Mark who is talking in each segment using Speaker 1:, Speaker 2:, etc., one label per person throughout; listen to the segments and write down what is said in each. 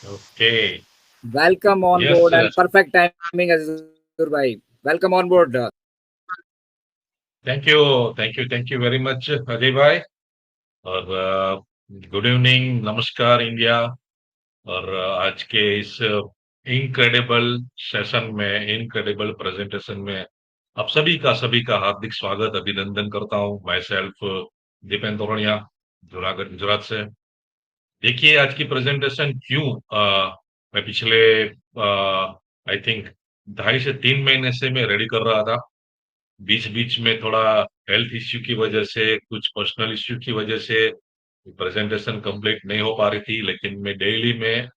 Speaker 1: Okay.
Speaker 2: Welcome on
Speaker 1: Yes,
Speaker 2: board and
Speaker 1: yes.
Speaker 2: perfect timing, Azur bhai. Welcome on board.
Speaker 1: Thank you very much, Ajay bhai. और good evening, नमस्कार India. और आज के इस incredible session में, incredible presentation में आप सभी का हार्दिक स्वागत, अभिनंदन करता हूं। माई सेल्फ दीपेन तोरनिया, जूनागढ़, गुजरात से। देखिए आज की प्रेजेंटेशन क्यों मैं पिछले आई थिंक 2.5 से 3 महीने से मैं रेडी कर रहा था। बीच बीच में थोड़ा हेल्थ इश्यू की वजह से, कुछ पर्सनल इश्यू की वजह से प्रेजेंटेशन कंप्लीट नहीं हो पा रही थी, लेकिन मैं डेली में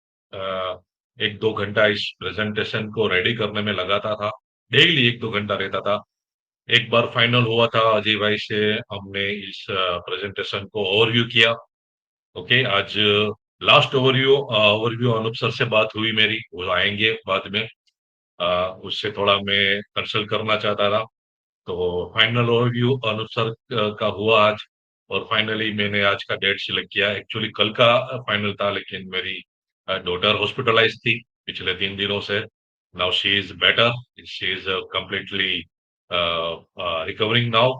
Speaker 1: 1-2 घंटा इस प्रेजेंटेशन को रेडी करने में लगाता था। डेली 1-2 घंटा रहता था। एक बार फाइनल हुआ था अजय भाई से, हमने इस प्रेजेंटेशन को ओवरव्यू किया। ओके, आज लास्ट ओवरव्यू अनूप सर से बात हुई मेरी, वो आएंगे बाद में। उससे थोड़ा मैं कंसल्ट करना चाहता था। तो फाइनल ओवरव्यू अनूप सर का हुआ आज। और फाइनली मैंने आज का डेट सिलेक्ट किया। एक्चुअली कल का फाइनल था, लेकिन मेरी डॉटर हॉस्पिटलाइज थी पिछले 3 दिनों से। Now she is better, she is completely recovering now,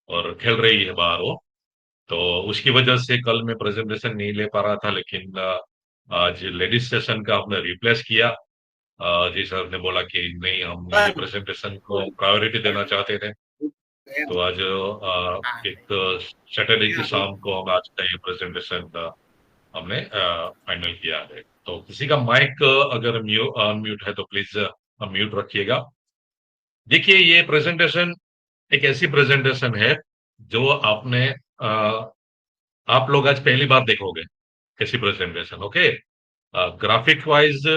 Speaker 1: और खेल रही है बाहर वो। तो उसकी वजह से कल मैं प्रेजेंटेशन नहीं ले पा रहा था, लेकिन आज लेडीज सेशन का हमने रिप्लेस किया। जी सर ने बोला कि नहीं, हम ये प्रेजेंटेशन को प्रायोरिटी देना चाहते थे। तो आज एक सैटरडे की शाम को हम आज का ये प्रेजेंटेशन हमने फाइनल किया है। तो किसी का माइक अगर अनम्यूट है तो प्लीज म्यूट रखिएगा। देखिए ये प्रेजेंटेशन एक ऐसी प्रेजेंटेशन है जो आप लोग आज पहली बार देखोगे, ऐसी presentation. Okay, graphic wise,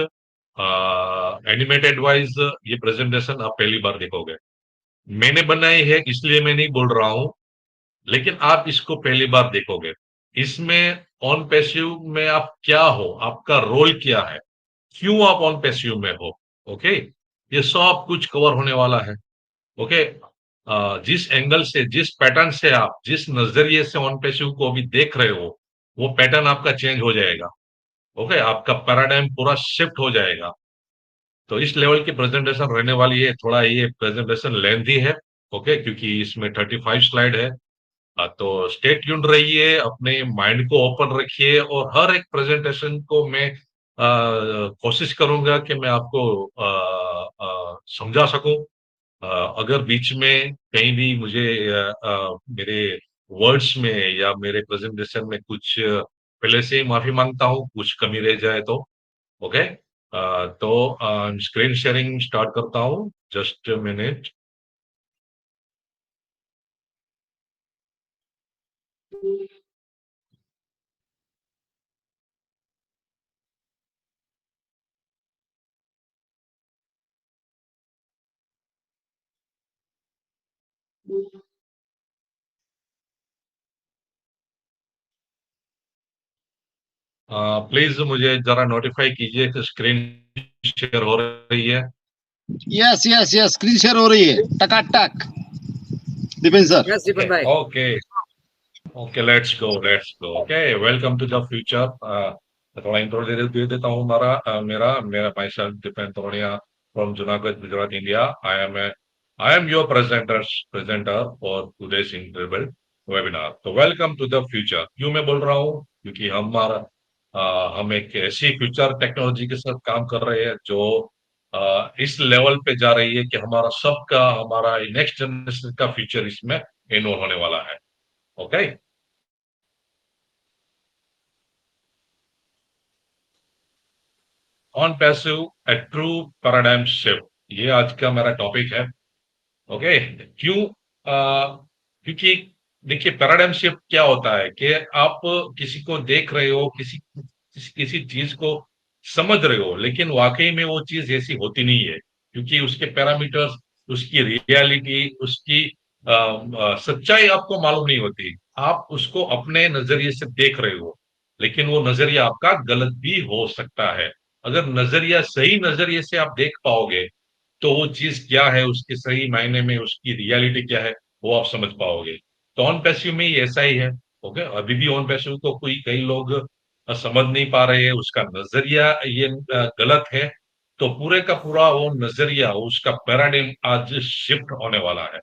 Speaker 1: animated wise ये प्रेजेंटेशन आप पहली बार देखोगे। मैंने बनाई है इसलिए मैं नहीं बोल रहा हूं, लेकिन आप इसको पहली बार देखोगे। इसमें ऑन पैसिव में आप क्या हो, आपका रोल क्या है, क्यों आप ऑन पैसिव में हो। ओके, ये सब कुछ कवर होने वाला है। ओके, जिस एंगल से, जिस पैटर्न से, आप जिस नजरिए से ऑन पैसिव को अभी देख रहे हो, वो पैटर्न आपका चेंज हो जाएगा। ओके, आपका पैराडाइम पूरा शिफ्ट हो जाएगा। तो इस लेवल की प्रेजेंटेशन रहने वाली है। थोड़ा ये प्रेजेंटेशन लेंथी है, ओके, क्योंकि इसमें 35 स्लाइड है। तो स्टे ट्यून्ड रहिए, अपने माइंड को ओपन रखिए, और हर एक प्रेजेंटेशन को मैं कोशिश करूंगा कि मैं आपको समझा सकूं। अगर बीच में कहीं भी मुझे मेरे वर्ड्स में या मेरे प्रेजेंटेशन में कुछ पहले से ही माफी मांगता हूं, कुछ कमी रह जाए तो। ओके, तो स्क्रीन शेयरिंग स्टार्ट करता हूं, जस्ट मिनट। प्लीज मुझे जरा नोटिफाई कीजिए कि स्क्रीन शेयर हो रही है।
Speaker 3: Yes yes yes screen share हो रही है टकाटक Deepan sir.
Speaker 2: Yes, Deepan bhai.
Speaker 1: Okay, okay, let's go. Okay, welcome to the future. थोड़ा इंट्रो दे देता हूँ। मेरा मेरा myself Deepan Torniya from Junagadh, Gujarat, India. I am your presenter for today's incredible webinar. तो वेलकम टू द फ्यूचर क्यों मैं बोल रहा हूँ, क्योंकि हम एक ऐसी फ्यूचर टेक्नोलॉजी के साथ काम कर रहे हैं जो इस लेवल पे जा रही है कि हमारा नेक्स्ट जनरेशन का फ्यूचर इसमें इन्वॉल्व होने वाला है। Okay, on passive, A true paradigm shift, ये आज का मेरा टॉपिक है। ओके, क्यों? क्योंकि देखिए पैराडाइम शिफ्ट क्या होता है कि आप किसी को देख रहे हो, किसी चीज को समझ रहे हो, लेकिन वाकई में वो चीज ऐसी होती नहीं है, क्योंकि उसके पैरामीटर्स, उसकी रियलिटी, उसकी सच्चाई आपको मालूम नहीं होती। आप उसको अपने नजरिए से देख रहे हो, लेकिन वो नजरिया आपका गलत भी हो सकता है। अगर नजरिया सही नजरिए से आप देख पाओगे, तो वो चीज क्या है, उसके सही मायने में उसकी रियलिटी क्या है, वो आप समझ पाओगे। तो ऑन पैसिव में ही ऐसा ही है। ओके, अभी भी ऑन पैसिव को कई लोग समझ नहीं पा रहे हैं, उसका नजरिया ये गलत है, तो पूरे का पूरा वो नजरिया, उसका पैराडिम आज शिफ्ट होने वाला है।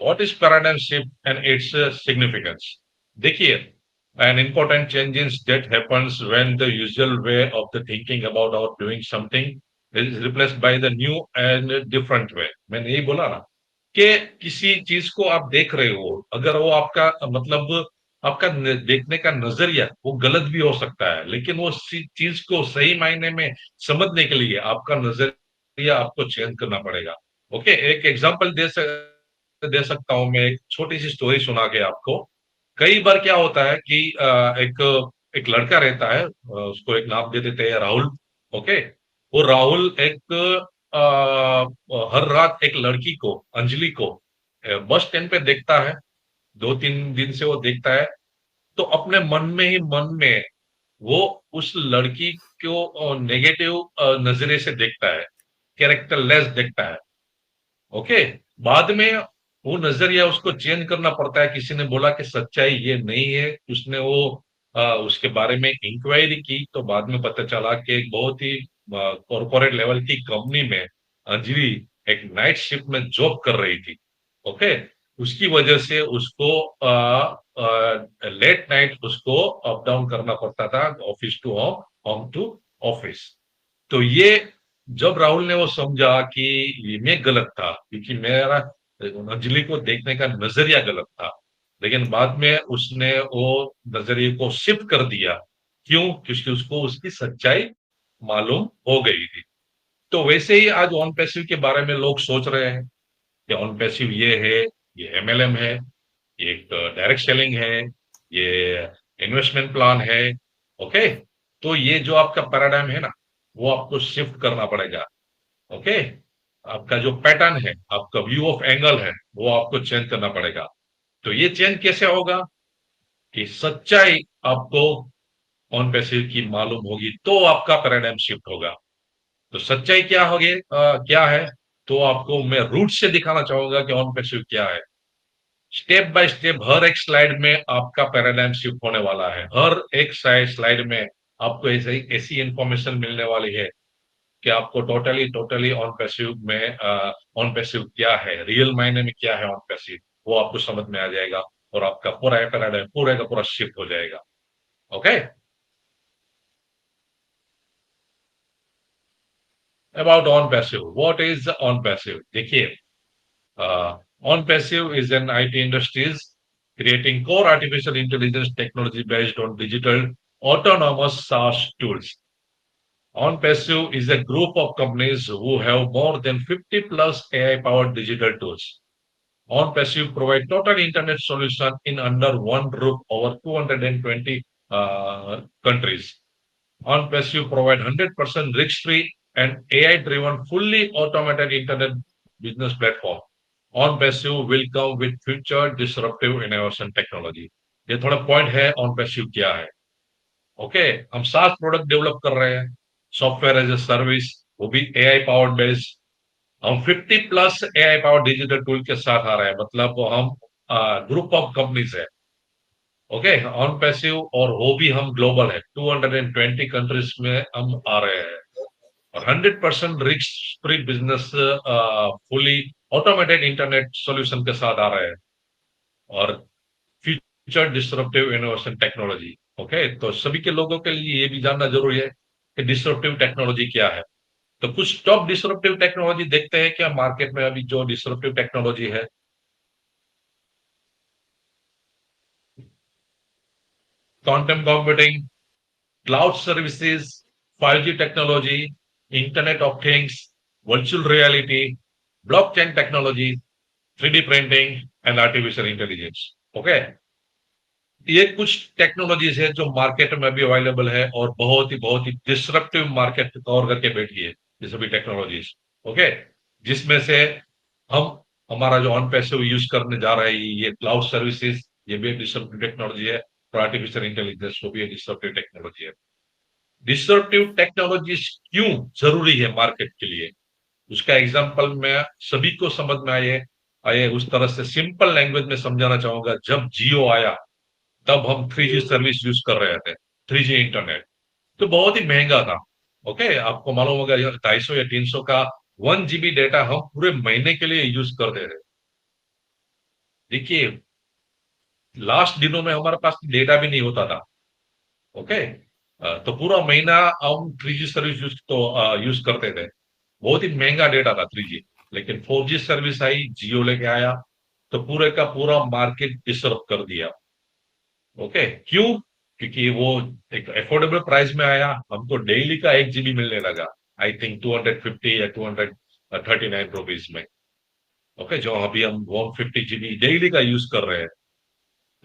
Speaker 1: What is paradigm shift and its significance? देखिए, an important changes that happens when the usual way of the thinking about or doing something is replaced by the new and different way. मैंने यही बोला ना कि किसी चीज को आप देख रहे हो, अगर वो आपका मतलब आपका देखने का नजरिया वो गलत भी हो सकता है, लेकिन वो चीज को सही मायने में समझने के लिए आपका नजरिया आपको चेंज करना पड़ेगा। ओके, एक एग्जांपल दे सकता हूं मैं, एक छोटी सी स्टोरी सुना के आपको। कई बार क्या होता है कि एक एक लड़का रहता है, उसको एक नाम दे देते हैं राहुल। ओके, वो राहुल एक हर रात एक लड़की को, अंजलि को बस स्टैंड पे देखता है। 2-3 दिन से वो देखता है, तो अपने मन में ही मन में वो उस लड़की को नेगेटिव नजरिए से देखता है, कैरेक्टरलेस देखता है। ओके, बाद में वो नजरिया उसको चेंज करना पड़ता है। किसी ने बोला कि सच्चाई ये नहीं है, उसने वो उसके बारे में इंक्वायरी की, तो बाद में पता चला कि एक बहुत ही कॉर्पोरेट लेवल की कंपनी में अंजलि एक नाइट शिफ्ट में जॉब कर रही थी। ओके, उसकी वजह से उसको लेट नाइट उसको अप डाउन करना पड़ता था, office to home, home to office. तो ये जब राहुल ने वो समझा कि ये मैं गलत था, क्योंकि मेरा अंजलि को देखने का नजरिया गलत था, लेकिन बाद में उसने वो नजरिए को शिफ्ट कर दिया। क्यों? क्योंकि उसको उसकी सच्चाई मालूम हो गई थी। तो वैसे ही आज ऑन पैसिव के बारे में लोग सोच रहे हैं कि ऑन पैसिव ये है, ये एमएलएम है, ये एक डायरेक्ट सेलिंग है, ये इन्वेस्टमेंट प्लान है। ओके, तो ये जो आपका पैराडाइम है ना, वो आपको शिफ्ट करना पड़ेगा। ओके, आपका जो पैटर्न है, आपका व्यू ऑफ एंगल है, वो आपको चेंज करना पड़ेगा। तो ये चेंज कैसे होगा कि सच्चाई आपको ऑन पैसिव की मालूम होगी, तो आपका पैराडाइम शिफ्ट होगा। तो सच्चाई क्या होगी, क्या है, तो आपको मैं रूट से दिखाना चाहूंगा कि ऑन पैसिव क्या है। स्टेप बाय स्टेप हर एक स्लाइड में आपका पैराडाइम शिफ्ट होने वाला है। हर एक स्लाइड में आपको ऐसी ऐसी इंफॉर्मेशन मिलने वाली है कि आपको टोटली टोटली ऑन पैसिव में ऑन पैसिव क्या है, रियल मायने में क्या है ऑन पैसिव, वो आपको समझ में आ जाएगा, और आपका पूरा पैराडाइम पूरा का पूरा शिफ्ट हो जाएगा। Okay, about OnPassive, what is OnPassive? देखिए, OnPassive is an IT industries creating core artificial intelligence technology based on digital autonomous SaaS tools. OnPassive is a group of companies who have more than 50 plus AI-powered digital tools. OnPassive provide total internet solution in under one roof over 220 countries. OnPassive provide 100% risk-free and AI-driven, fully automated internet business platform. OnPassive will come with future disruptive innovation technology. ये थोड़ा point है OnPassive क्या है। Okay, हम सात product develop कर रहे हैं, सॉफ्टवेयर एज ए सर्विस, वो भी एआई पावर्ड बेस्ड। हम 50 plus AI powered digital tool के साथ आ रहे हैं, मतलब हम ग्रुप ऑफ कंपनीज है। ओके, ऑन पैसिव, और वो भी हम ग्लोबल है, 220 कंट्रीज में हम आ रहे हैं, और 100% risk free business, fully automated internet solution के साथ आ रहे हैं, और future disruptive innovation technology. Okay, तो सभी के लोगों के लिए ये भी जानना जरूरी है कि डिस्ट्रप्टिव टेक्नोलॉजी क्या है। तो कुछ टॉप डिस्ट्रप्टिव टेक्नोलॉजी देखते हैं क्या मार्केट में अभी जो डिस्ट्रप्टिव टेक्नोलॉजी है। Quantum computing, cloud services, 5G technology, internet of things, virtual reality, blockchain technology, 3D printing and artificial intelligence. Okay, ये कुछ टेक्नोलॉजीज है जो मार्केट में अभी अवेलेबल है, और बहुत ही डिसरप्टिव मार्केट कवर करके बैठी है ये सभी टेक्नोलॉजीज। ओके, जिसमें से हम हमारा जो ऑन पैसिव यूज करने जा रहे हैं, ये क्लाउड सर्विसेज, ये भी डिसरप्टिव टेक्नोलॉजी है, और आर्टिफिशियल इंटेलिजेंस वो भी डिसरप्टिव टेक्नोलॉजी है। डिसरप्टिव टेक्नोलॉजीज क्यों जरूरी है मार्केट के लिए, उसका एग्जाम्पल में सभी को समझ में आए, आइए उस तरह से सिंपल लैंग्वेज में समझाना चाहूंगा। जब जियो आया तब हम 3G सर्विस यूज कर रहे थे, 3G इंटरनेट, तो बहुत ही महंगा था। ओके, आपको मालूम होगा 250 या 300 का 1 GB डेटा हम पूरे महीने के लिए यूज करते थे। देखिए, लास्ट दिनों में हमारे पास डेटा भी नहीं होता था। ओके, तो पूरा महीना हम 3G सर्विस यूज करते थे। बहुत ही महंगा डेटा था 3G, लेकिन 4G सर्विस आई, जियो लेके आया, तो पूरे का पूरा मार्केट डिसर्व कर दिया। ओके, क्यों? क्योंकि वो एक अफोर्डेबल प्राइस में आया, हमको डेली का 1 GB मिलने लगा। आई थिंक 250 या 239 रुपीज में। ओके, जो अभी हम 150 GB डेली का यूज कर रहे हैं,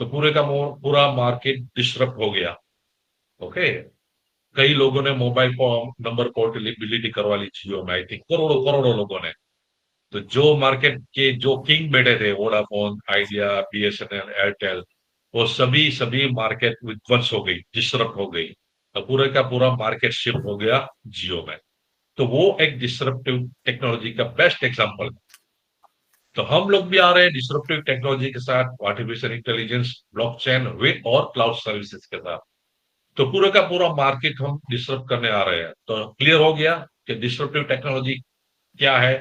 Speaker 1: तो पूरा मार्केट डिस्टर्ब हो गया। ओके, कई लोगों ने मोबाइल नंबर पोर्टेबिलिटी करवा ली जियो में, आई थिंक करोड़ों करोड़ों लोगों ने। तो जो मार्केट के जो किंग बैठे थे, वोडाफोन, आइडिया, BSNL, एयरटेल, वो सभी सभी मार्केट विध्वंस हो गई, डिस्टर्ब हो गई। तो पूरे का पूरा मार्केट शिफ्ट हो गया जियो में। तो वो एक डिसरप्टिव टेक्नोलॉजी का बेस्ट एग्जांपल। तो हम लोग भी आ रहे हैं डिसरप्टिव टेक्नोलॉजी के साथ, आर्टिफिशियल इंटेलिजेंस, ब्लॉकचेन, वे और क्लाउड सर्विसेज के साथ। तो पूरे का पूरा मार्केट हम डिसरप्ट करने आ रहे हैं। तो क्लियर हो गया कि डिसरप्टिव टेक्नोलॉजी क्या है,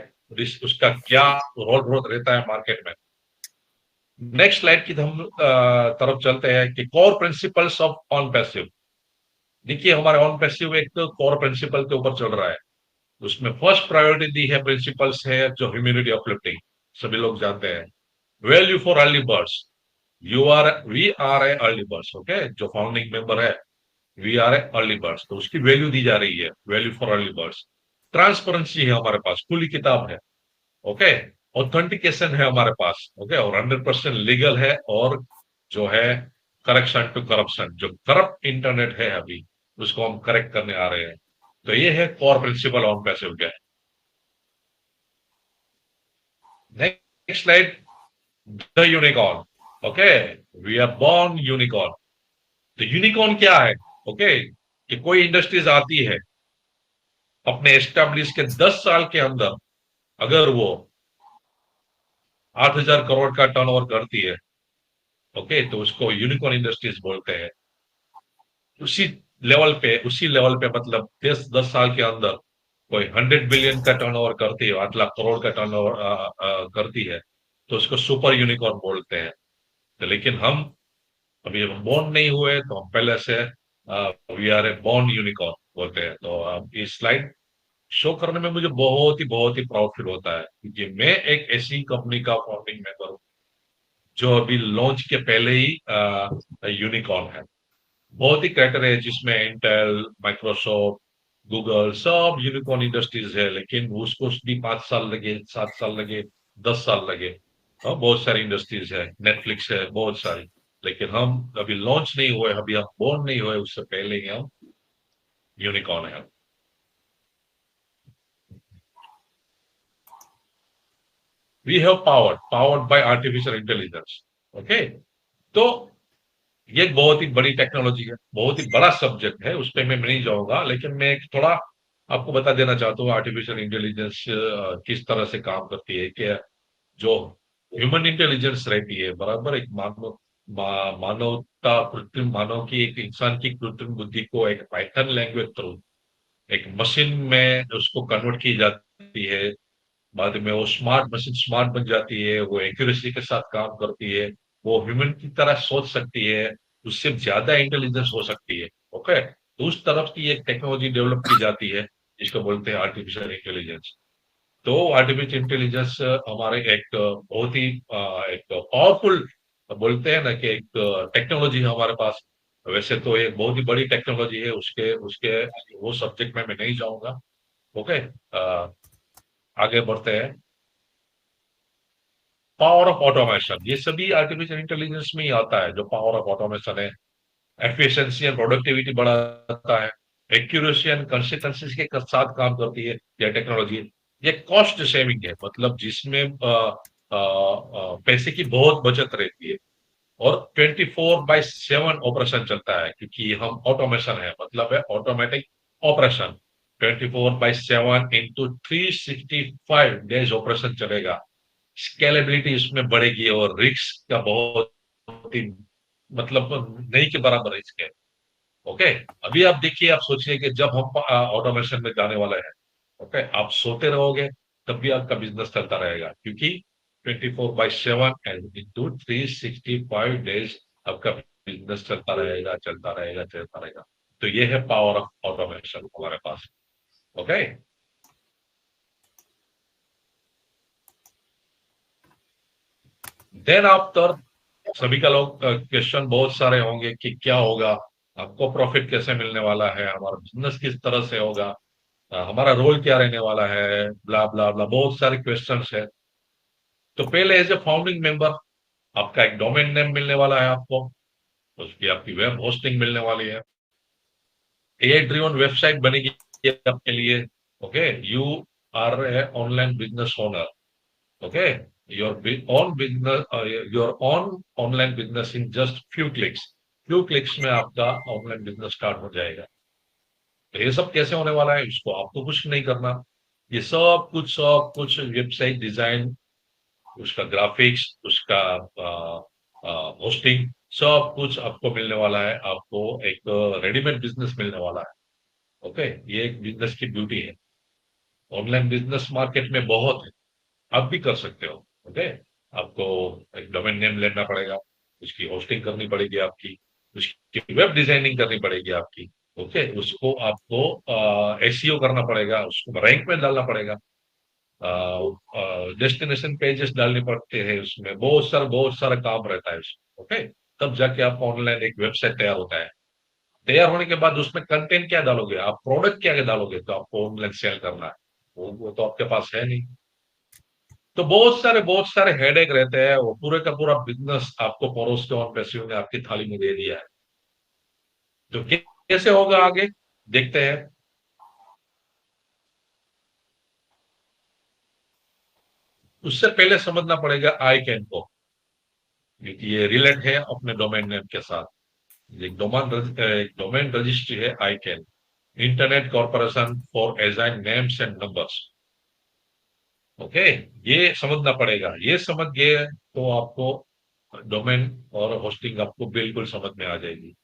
Speaker 1: उसका क्या रोल रहता है मार्केट में। नेक्स्ट स्लाइड की हम तरफ चलते हैं कि core principles of on passive. देखिए, हमारे ऑन पैसिव एक तो कोर प्रिंसिपल के ऊपर चल रहा है। उसमें फर्स्ट प्रायोरिटी दी है, प्रिंसिपल्स है जो ह्यूमैनिटी अपलिफ्टिंग, सभी लोग जानते हैं। Value for early birds, we are a early birds. Okay, जो फाउंडिंग मेंबर है, we are a early birds, तो उसकी वैल्यू दी जा रही है, value for early birds. Transparency है हमारे पास, खुली किताब है। ओके, ऑथेंटिकेशन है हमारे पास। ओके, और 100% लीगल है। और जो है करेक्शन टू करप्शन, जो करप्ट इंटरनेट है अभी, उसको हम करेक्ट करने आ रहे हैं। तो ये है कोर प्रिंसिपल ऑन पैसिव के। Next slide, the unicorn. Okay, we are born unicorn. तो यूनिकॉर्न क्या है? ओके, कि कोई इंडस्ट्रीज आती है, अपने एस्टेब्लिश के 10 साल के अंदर अगर वो 8,000 करोड़ का टर्नओवर करती है, ओके, तो उसको यूनिकॉर्न इंडस्ट्रीज बोलते हैं। उसी लेवल पे मतलब 10 साल के अंदर कोई 100 बिलियन का टर्नओवर करती है, 8 लाख करोड़ का टर्नओवर करती है, तो उसको सुपर यूनिकॉर्न बोलते हैं। तो लेकिन हम अभी बॉर्न नहीं हुए, तो हम पहले से we are a born unicorn बोलते हैं। तो इस स्लाइड शो करने में मुझे बहुत ही प्राउड फील होता है, क्योंकि मैं एक ऐसी कंपनी का फाउंडिंग मेंबर हूँ जो अभी लॉन्च के पहले ही यूनिकॉर्न है। बहुत ही क्राइटेरिया है जिसमें इंटेल, माइक्रोसॉफ्ट, गूगल, सब यूनिकॉर्न इंडस्ट्रीज है, लेकिन उसको भी 5 साल लगे, 7 साल लगे, 10 साल लगे। बहुत सारी इंडस्ट्रीज है, नेटफ्लिक्स है, बहुत सारी। लेकिन हम अभी लॉन्च नहीं हुए, अभी हम बोर्न नहीं हुए, उससे पहले ही हम यूनिकॉर्न है। We have powered by artificial intelligence. Okay, तो ये एक बहुत ही बड़ी टेक्नोलॉजी है, बहुत ही बड़ा सब्जेक्ट है, उस पर मैं नहीं जाऊंगा, लेकिन मैं एक थोड़ा आपको बता देना चाहता हूँ आर्टिफिशियल इंटेलिजेंस किस तरह से काम करती है। कि जो ह्यूमन इंटेलिजेंस रहती है, बराबर, एक मानवता, कृत्रिम मानव की, एक इंसान की कृत्रिम बुद्धि को एक पाइथन लैंग्वेज थ्रू एक मशीन में उसको कन्वर्ट की जाती है। बाद में वो स्मार्ट मशीन स्मार्ट बन जाती है, वो एक्यूरेसी के साथ काम करती है, वो ह्यूमन की तरह सोच सकती है, उससे ज्यादा इंटेलिजेंस हो सकती है। ओके, तो उस तरफ की एक टेक्नोलॉजी डेवलप की जाती है, जिसको बोलते हैं आर्टिफिशियल इंटेलिजेंस। तो आर्टिफिशियल इंटेलिजेंस हमारे एक बहुत ही एक पावरफुल, बोलते हैं ना कि एक टेक्नोलॉजी है हमारे पास। वैसे तो एक बहुत ही बड़ी टेक्नोलॉजी है, उसके उसके वो सब्जेक्ट में मैं नहीं जाऊंगा। ओके, आगे बढ़ते हैं। पावर ऑफ ऑटोमेशन, ये सभी आर्टिफिशियल इंटेलिजेंस में ही आता है, जो पावर ऑफ ऑटोमेशन है। एफिशिएंसी एंड प्रोडक्टिविटी बढ़ाता है, एक्यूरेसी एंड कंसिस्टेंसी के साथ काम करती है यह टेक्नोलॉजी। ये कॉस्ट सेविंग है, मतलब जिसमें पैसे की बहुत बचत रहती है। और 24/7 ऑपरेशन चलता है, क्योंकि हम ऑटोमेशन है, मतलब है automatic operation. 24/7 into 365 days operation चलेगा, स्केलेबिलिटी इसमें बढ़ेगी और रिस्क का बहुत ही मतलब नहीं के बराबर रिस्क है। ओके, अभी आप देखिए, आप सोचिए कि जब हम ऑटोमेशन में जाने वाले हैं, ओके, आप सोते रहोगे तब भी आपका बिजनेस चलता रहेगा, क्योंकि 24/7 एंड इंटू 365 डेज आपका बिजनेस चलता रहेगा, चलता रहेगा, चलता रहेगा। तो ये है पावर ऑफ ऑटोमेशन हमारे पास। ओके, देन आफ्टर सभी का लोग क्वेश्चन बहुत सारे होंगे कि क्या होगा, आपको प्रॉफिट कैसे मिलने वाला है, हमारा बिजनेस किस तरह से होगा, हमारा रोल क्या रहने वाला है, ब्ला ब्ला ब्ला, बहुत सारे क्वेश्चंस है। तो पहले एज ए फाउंडिंग मेंबर आपका एक डोमेन नेम मिलने वाला है आपको, उसकी आपकी वेब होस्टिंग मिलने वाली है, एआई ड्रिवन वेबसाइट बनेगी आपके लिए। Okay, you are a online business owner. Okay, your on online business in just few clicks में आपका ऑनलाइन बिजनेस स्टार्ट हो जाएगा। तो ये सब कैसे होने वाला है, इसको आपको कुछ नहीं करना, ये सब कुछ वेबसाइट डिजाइन, उसका ग्राफिक्स, उसका होस्टिंग, सब कुछ आपको मिलने वाला है। आपको एक रेडीमेड बिजनेस मिलने वाला है। ओके, ये एक बिजनेस की ब्यूटी है। ऑनलाइन बिजनेस मार्केट में बहुत है, आप भी कर सकते हो। ओके, आपको एक डोमेन नेम लेना पड़ेगा, उसकी होस्टिंग करनी पड़ेगी आपकी, उसकी वेब डिजाइनिंग करनी पड़ेगी आपकी। ओके, उसको आपको एसईओ करना पड़ेगा, उसको रैंक में डालना पड़ेगा, डेस्टिनेशन पेजेस डालने पड़ते हैं, उसमें बहुत सारा काम रहता है उसमें। ओके, तब जाके आपका ऑनलाइन एक वेबसाइट तैयार होता है। तैयार होने के बाद उसमें कंटेंट क्या डालोगे, आप प्रोडक्ट क्या डालोगे, तो आपको ऑनलाइन सेल करना है, वो तो आपके पास है नहीं। तो बहुत सारे हेडेक रहते हैं, वो पूरे का पूरा बिजनेस आपको परोस के और पैसे ने आपकी थाली में दे दिया है। तो कैसे होगा आगे, देखते हैं। उससे पहले समझना पड़ेगा आई कैन को, क्योंकि ये रिलेट है अपने डोमेन नेम के साथ। एक डोमेन रजिस्ट्री है ICANN, internet corporation for assigned names and numbers. Okay, ये समझना पड़ेगा, ये समझ गए तो आपको डोमेन और होस्टिंग आपको बिल्कुल समझ में आ जाएगी।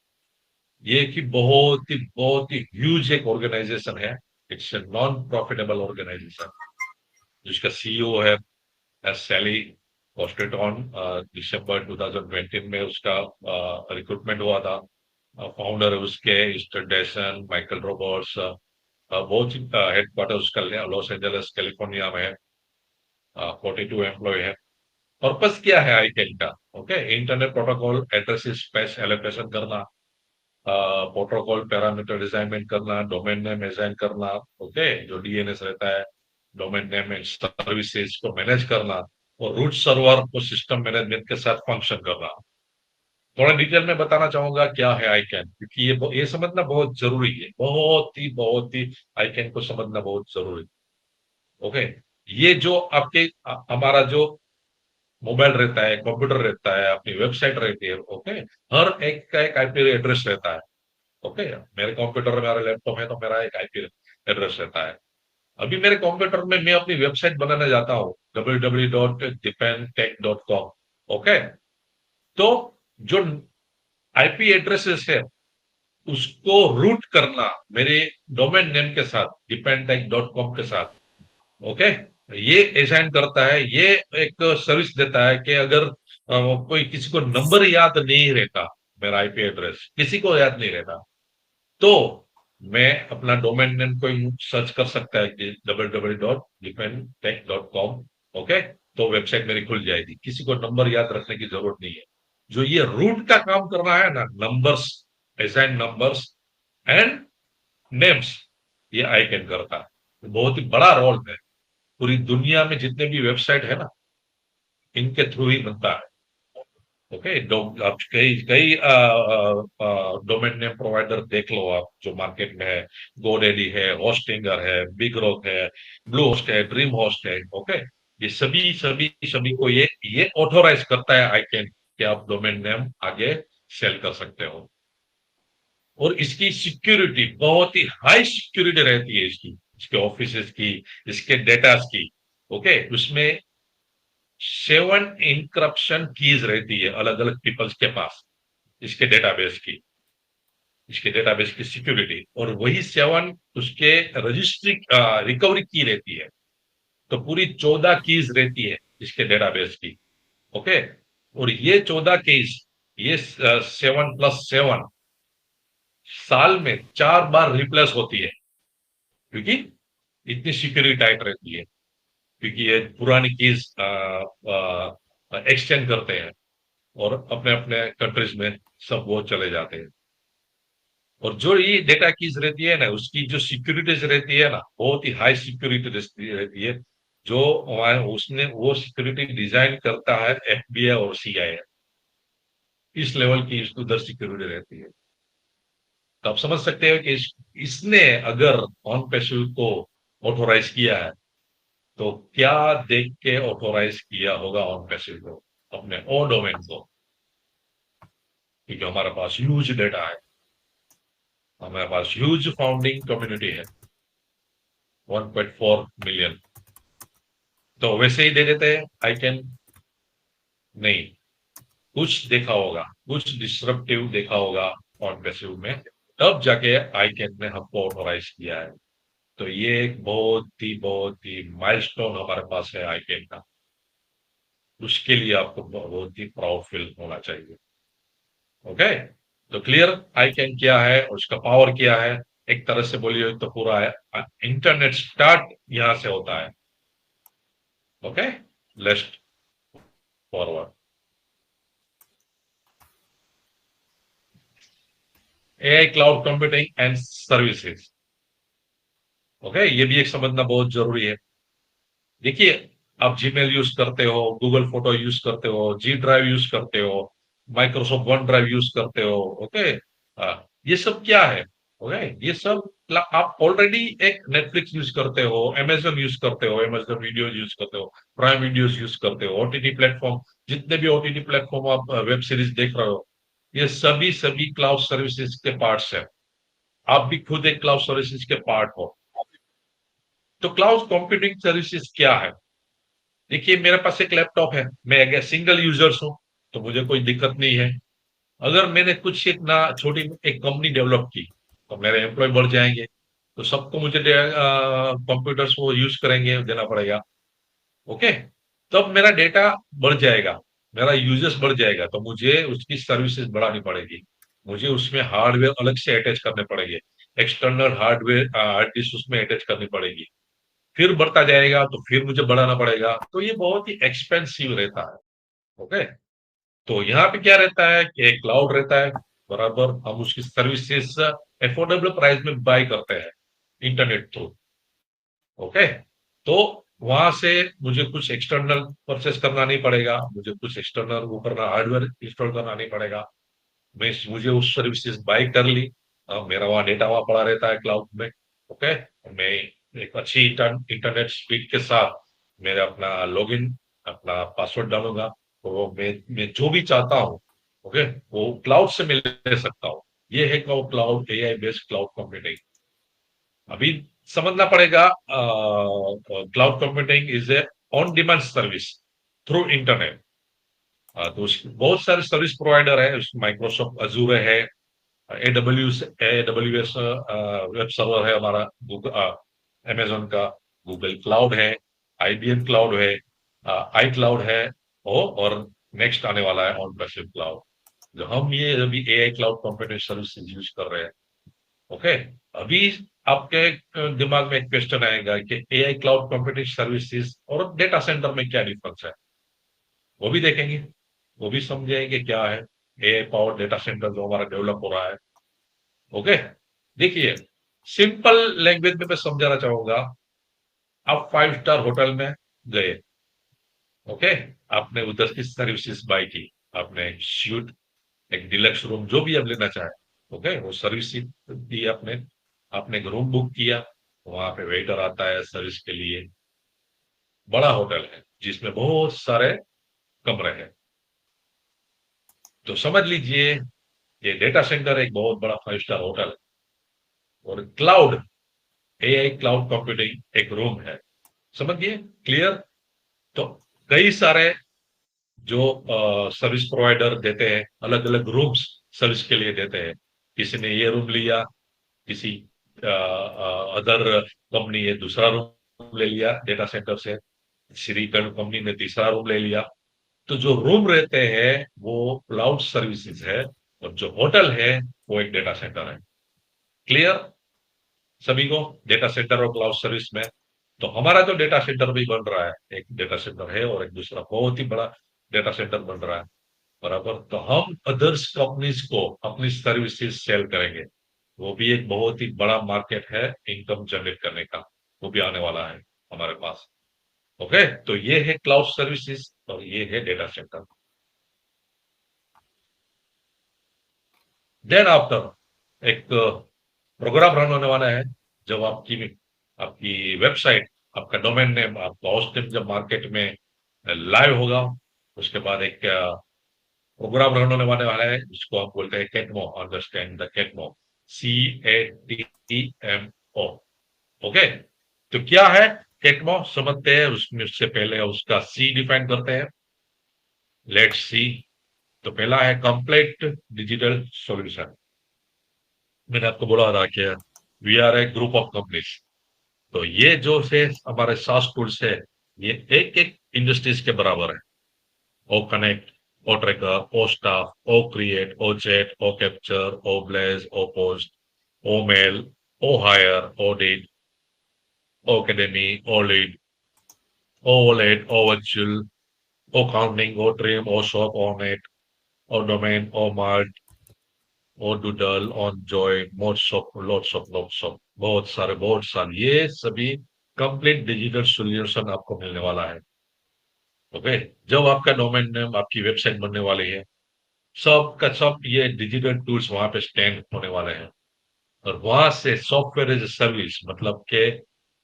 Speaker 1: ये कि बहुत ही ह्यूज एक ऑर्गेनाइजेशन है, it's a non profitable organization, जिसका सीईओ है सैली ऑस्ट्रेटॉन। दिसंबर 2020 में उसका रिक्रूटमेंट हुआ था। फाउंडर उसके स्टेडेशन माइकल रॉबर्ट्स, बहुत ही हेडक्वार्टर उसका लॉस एंजलिस कैलिफोर्निया में है। 42 एम्प्लॉय है। पर्पस क्या है आईकैन का, okay, internet protocol address space allocation करना, प्रोटोकॉल पैरामीटर डिजाइनमेंट करना, डोमेन नेम डिजाइन करना, ओके, जो डीएनएस रहता है, डोमेन नेम एंड सर्विसेज को मैनेज करना, और रूट सर्वर को सिस्टम मैनेजमेंट के साथ फंक्शन करना। थोड़ा डिटेल में बताना चाहूंगा क्या है आईकैन, क्योंकि ये समझना बहुत जरूरी है, बहुत ही आईकैन को समझना बहुत जरूरी है। ओके, ये जो आपके हमारा जो मोबाइल रहता है, कंप्यूटर रहता है, अपनी वेबसाइट रहती है, ओके, हर एक का एक आईपी एड्रेस रहता है। ओके, मेरे कंप्यूटर में, मेरा लैपटॉप है तो मेरा एक आईपी एड्रेस रहता है। अभी मेरे कंप्यूटर में मैं अपनी वेबसाइट बनाने जाता हूँ, www.dependtech.com। ओके, तो जो आईपी एड्रेसेस है उसको रूट करना मेरे डोमेन नेम के साथ, dependtech.com के साथ। ओके, ये डिजाइन करता है, ये एक सर्विस देता है कि अगर कोई किसी को नंबर याद नहीं रहता, मेरा आईपी एड्रेस किसी को याद नहीं रहता, तो मैं अपना डोमेन नेम को सर्च कर सकता है कि www.dependtech.com। ओके, तो वेबसाइट मेरी खुल जाएगी, किसी को नंबर याद रखने की जरूरत नहीं है। जो ये रूट का काम करना है ना, numbers, design numbers and names, ये आई कैन करता है, बहुत ही बड़ा रोल है। पूरी दुनिया में जितने भी वेबसाइट है ना, इनके थ्रू ही बनता है। ओके, आप कई कई डोमेन नेम प्रोवाइडर देख लो आप, जो मार्केट में है, गोडेडी है, होस्टिंगर है, बिग रॉक है, ब्लू होस्ट है, ड्रीम होस्ट है। ओके, ये सभी को ये ऑथोराइज करता है आई कैन कि आप डोमेन नेम आगे सेल कर सकते हो। और इसकी सिक्योरिटी बहुत ही हाई सिक्योरिटी रहती है, इसकी, इसके ऑफिस की, इसके डेटा की। ओके, उसमें 7 इंक्रप्शन कीज रहती है अलग अलग पीपल्स के पास, इसके डेटाबेस की सिक्योरिटी, और वही 7 उसके रजिस्ट्री रिकवरी की रहती है। तो पूरी 14 कीज रहती है इसके डेटाबेस की। ओके, और ये 14 कीज, ये 7+7 साल में 4 बार रिप्लेस होती है, क्योंकि इतनी सिक्योरिटी टाइट रहती है, क्योंकि ये पुरानी कीज एक्सचेंज करते हैं और अपने अपने कंट्रीज में सब वो चले जाते हैं। और जो ये डेटा कीज रहती है ना, उसकी जो सिक्योरिटीज रहती है ना, बहुत ही हाई सिक्योरिटी रहती है। जो उसने वो सिक्योरिटी डिजाइन करता है एफबीआई और सीआईए, इस लेवल की उधर सिक्योरिटी रहती है। तो आप समझ सकते हो कि इसने अगर ऑन पैसिव को ऑथोराइज किया है, तो क्या देख के ऑथोराइज किया होगा ऑन पैसिव को, अपने ओ डोमेन को, क्योंकि हमारे पास ह्यूज डेटा है, हमारे पास ह्यूज फाउंडिंग कम्युनिटी है, 1.4 मिलियन। तो वैसे ही दे देते हैं आई कैन? नहीं, कुछ देखा होगा, कुछ डिसरप्टिव देखा होगा ऑन पैसिव में, तब जाके आई कैन ने हमको ऑथोराइज किया है। तो ये एक बहुत ही माइलस्टोन हमारे पास है आई कैन का। उसके लिए आपको बहुत ही प्राउड फील होना चाहिए। ओके, तो क्लियर आई कैन क्या है और उसका पावर क्या है? एक तरह से बोलिए तो पूरा है इंटरनेट स्टार्ट यहां से होता है। Okay, let's forward. AI cloud computing and services. Okay, ये भी एक समझना बहुत जरूरी है। देखिए, आप जीमेल यूज करते हो, गूगल फोटो यूज करते हो, जी ड्राइव यूज करते हो, माइक्रोसॉफ्ट वन ड्राइव यूज करते हो। ओके, ये सब क्या है? ओके, ये सब आप ऑलरेडी एक नेटफ्लिक्स यूज करते हो, अमेजन यूज करते हो, अमेजन वीडियो यूज करते हो, प्राइम वीडियोस यूज करते हो, ओटीटी प्लेटफॉर्म, जितने भी ओटीटी प्लेटफॉर्म आप वेब सीरीज देख रहे हो, ये सभी सभी क्लाउड सर्विसेज के पार्ट्स है। आप भी खुद एक क्लाउड सर्विसेज के पार्ट हो। तो क्लाउड कंप्यूटिंग सर्विसेज क्या है? देखिए, मेरे पास एक लैपटॉप है, मैं एक सिंगल यूजर्स हूं, तो मुझे कोई दिक्कत नहीं है। अगर मैंने कुछ एक ना छोटी एक कंपनी डेवलप की, तो मेरे एम्प्लॉय बढ़ जाएंगे, तो सबको मुझे कंप्यूटर्स वो यूज करेंगे देना पड़ेगा। ओके, तब मेरा डेटा बढ़ जाएगा, मेरा यूजर्स बढ़ जाएगा, तो मुझे उसकी सर्विसेज बढ़ानी पड़ेगी। मुझे उसमें हार्डवेयर अलग से अटैच करने पड़ेंगे, एक्सटर्नल हार्डवेयर हार्ड डिस्क उसमें अटैच करनी पड़ेगी, फिर बढ़ता जाएगा तो फिर मुझे बढ़ाना पड़ेगा, तो ये बहुत ही एक्सपेंसिव रहता है। ओके, तो यहाँ पे क्या रहता है कि एक क्लाउड रहता है, बराबर हम उसकी सर्विसेज अफोर्डेबल प्राइस में बाय करते हैं इंटरनेट थ्रू। ओके, तो वहां से मुझे कुछ एक्सटर्नल परचेस करना नहीं पड़ेगा, मुझे कुछ एक्सटर्नल वो करना, हार्डवेयर इंस्टॉल करना नहीं पड़ेगा। मुझे उस सर्विसेज बाय कर ली, मेरा वहां डेटा वहां पड़ा रहता है क्लाउड में। ओके, मैं एक अच्छी इंटरनेट स्पीड के साथ मेरा अपना लॉगिन, अपना पासवर्ड डालूंगा, तो वो मैं जो भी चाहता हूँ, ओके, वो क्लाउड से मैं ले सकता हूँ। ये है Claude AI based cloud computing. अभी समझना पड़ेगा, cloud computing is a on demand service through internet. तो बहुत सारे सर्विस प्रोवाइडर है, माइक्रोसॉफ्ट अजूर है, एडब्ल्यूएस वेब सर्वर है हमारा, गूगल अमेजोन का, गूगल क्लाउड है, आईबीएम क्लाउड है, आई क्लाउड है, और नेक्स्ट आने वाला है ऑन प्रेसिव क्लाउड, जो हम ये अभी AI cloud computing services use कर रहे हैं। ओके, अभी आपके दिमाग में एक क्वेश्चन आएगा कि एआई क्लाउड कंप्यूटिंग सर्विसेज और डेटा सेंटर में क्या डिफरेंस है, वो भी देखेंगे, वो भी समझेंगे क्या है एआई पावर डेटा सेंटर जो हमारा डेवलप हो रहा है। ओके, देखिए, सिंपल लैंग्वेज में मैं समझाना चाहूंगा। आप 5 स्टार होटल में गए, ओके, आपने उधर की सर्विसेज बाय की, आपने एक स्यूट, एक डिलक्स रूम, जो भी आप लेना चाहे, ओके, वो सर्विस दी आपने, आपने एक रूम बुक किया, वहां पे वेटर आता है सर्विस के लिए। बड़ा होटल है जिसमें बहुत सारे कमरे हैं, तो समझ लीजिए ये डेटा सेंटर एक बहुत बड़ा 5 स्टार होटल है, और क्लाउड एआई क्लाउड कंप्यूटिंग एक रूम है। समझिए, क्लियर? तो कई सारे जो सर्विस प्रोवाइडर देते हैं, अलग अलग रूम्स सर्विस के लिए देते हैं। किसी ने ये रूम लिया, किसी अदर कंपनी ने दूसरा रूम ले लिया डेटा सेंटर से, श्री कंपनी ने तीसरा रूम ले लिया। तो जो रूम रहते हैं वो क्लाउड सर्विसेज है, और जो होटल है वो एक डेटा सेंटर है। क्लियर सभी को, डेटा सेंटर और क्लाउड सर्विस में? तो हमारा जो डेटा सेंटर भी बन रहा है, एक डेटा सेंटर है और एक दूसरा बहुत ही बड़ा डेटा सेंटर बन रहा है, बराबर। तो हम अदर्स कंपनीज को अपनी सर्विसेज सेल करेंगे। वो भी एक बहुत ही बड़ा मार्केट है इनकम जनरेट करने का, वो भी आने वाला है हमारे पास। ओके, तो ये है क्लाउड सर्विसेज और ये है डेटा सेंटर। देन आफ्टर एक प्रोग्राम रन होने वाला है, जब आपकी आपकी वेबसाइट, आपका डोमेन नेम, आपका होस्ट नेम जब मार्केट में लाइव होगा, उसके बाद एक प्रोग्राम रन होने वाला है जिसको हम बोलते हैं CATMO. Understand the CATMO, CATMO। Okay, तो क्या है कैटमो समझते हैं, उसमें उससे पहले उसका सी डिफाइन करते हैं। Let's see. तो पहला है कंप्लीट डिजिटल सॉल्यूशन। मैंने आपको बोला था कि we are a group of companies. तो ये जो से हमारे सास टूल्स है, ये एक एक इंडस्ट्रीज के बराबर है। O connect, O tracker, O staff, O create, O chat, O capture, O blaze, O post, O mail, O hire, O deed, O academy, O lead, O wallet, O virtual, O counting, O trim, O shop, O net, O domain, O mart, O doodle, on joy, lots of बहुत सारे ये सभी complete digital solution आपको मिलने वाला है। Okay, जब आपका डोमेन नेम, आपकी वेबसाइट बनने वाली है, सब का सब ये डिजिटल टूल्स वहां पे स्टैंड होने वाले हैं। और वहां से सॉफ्टवेयर एज ए सर्विस, मतलब के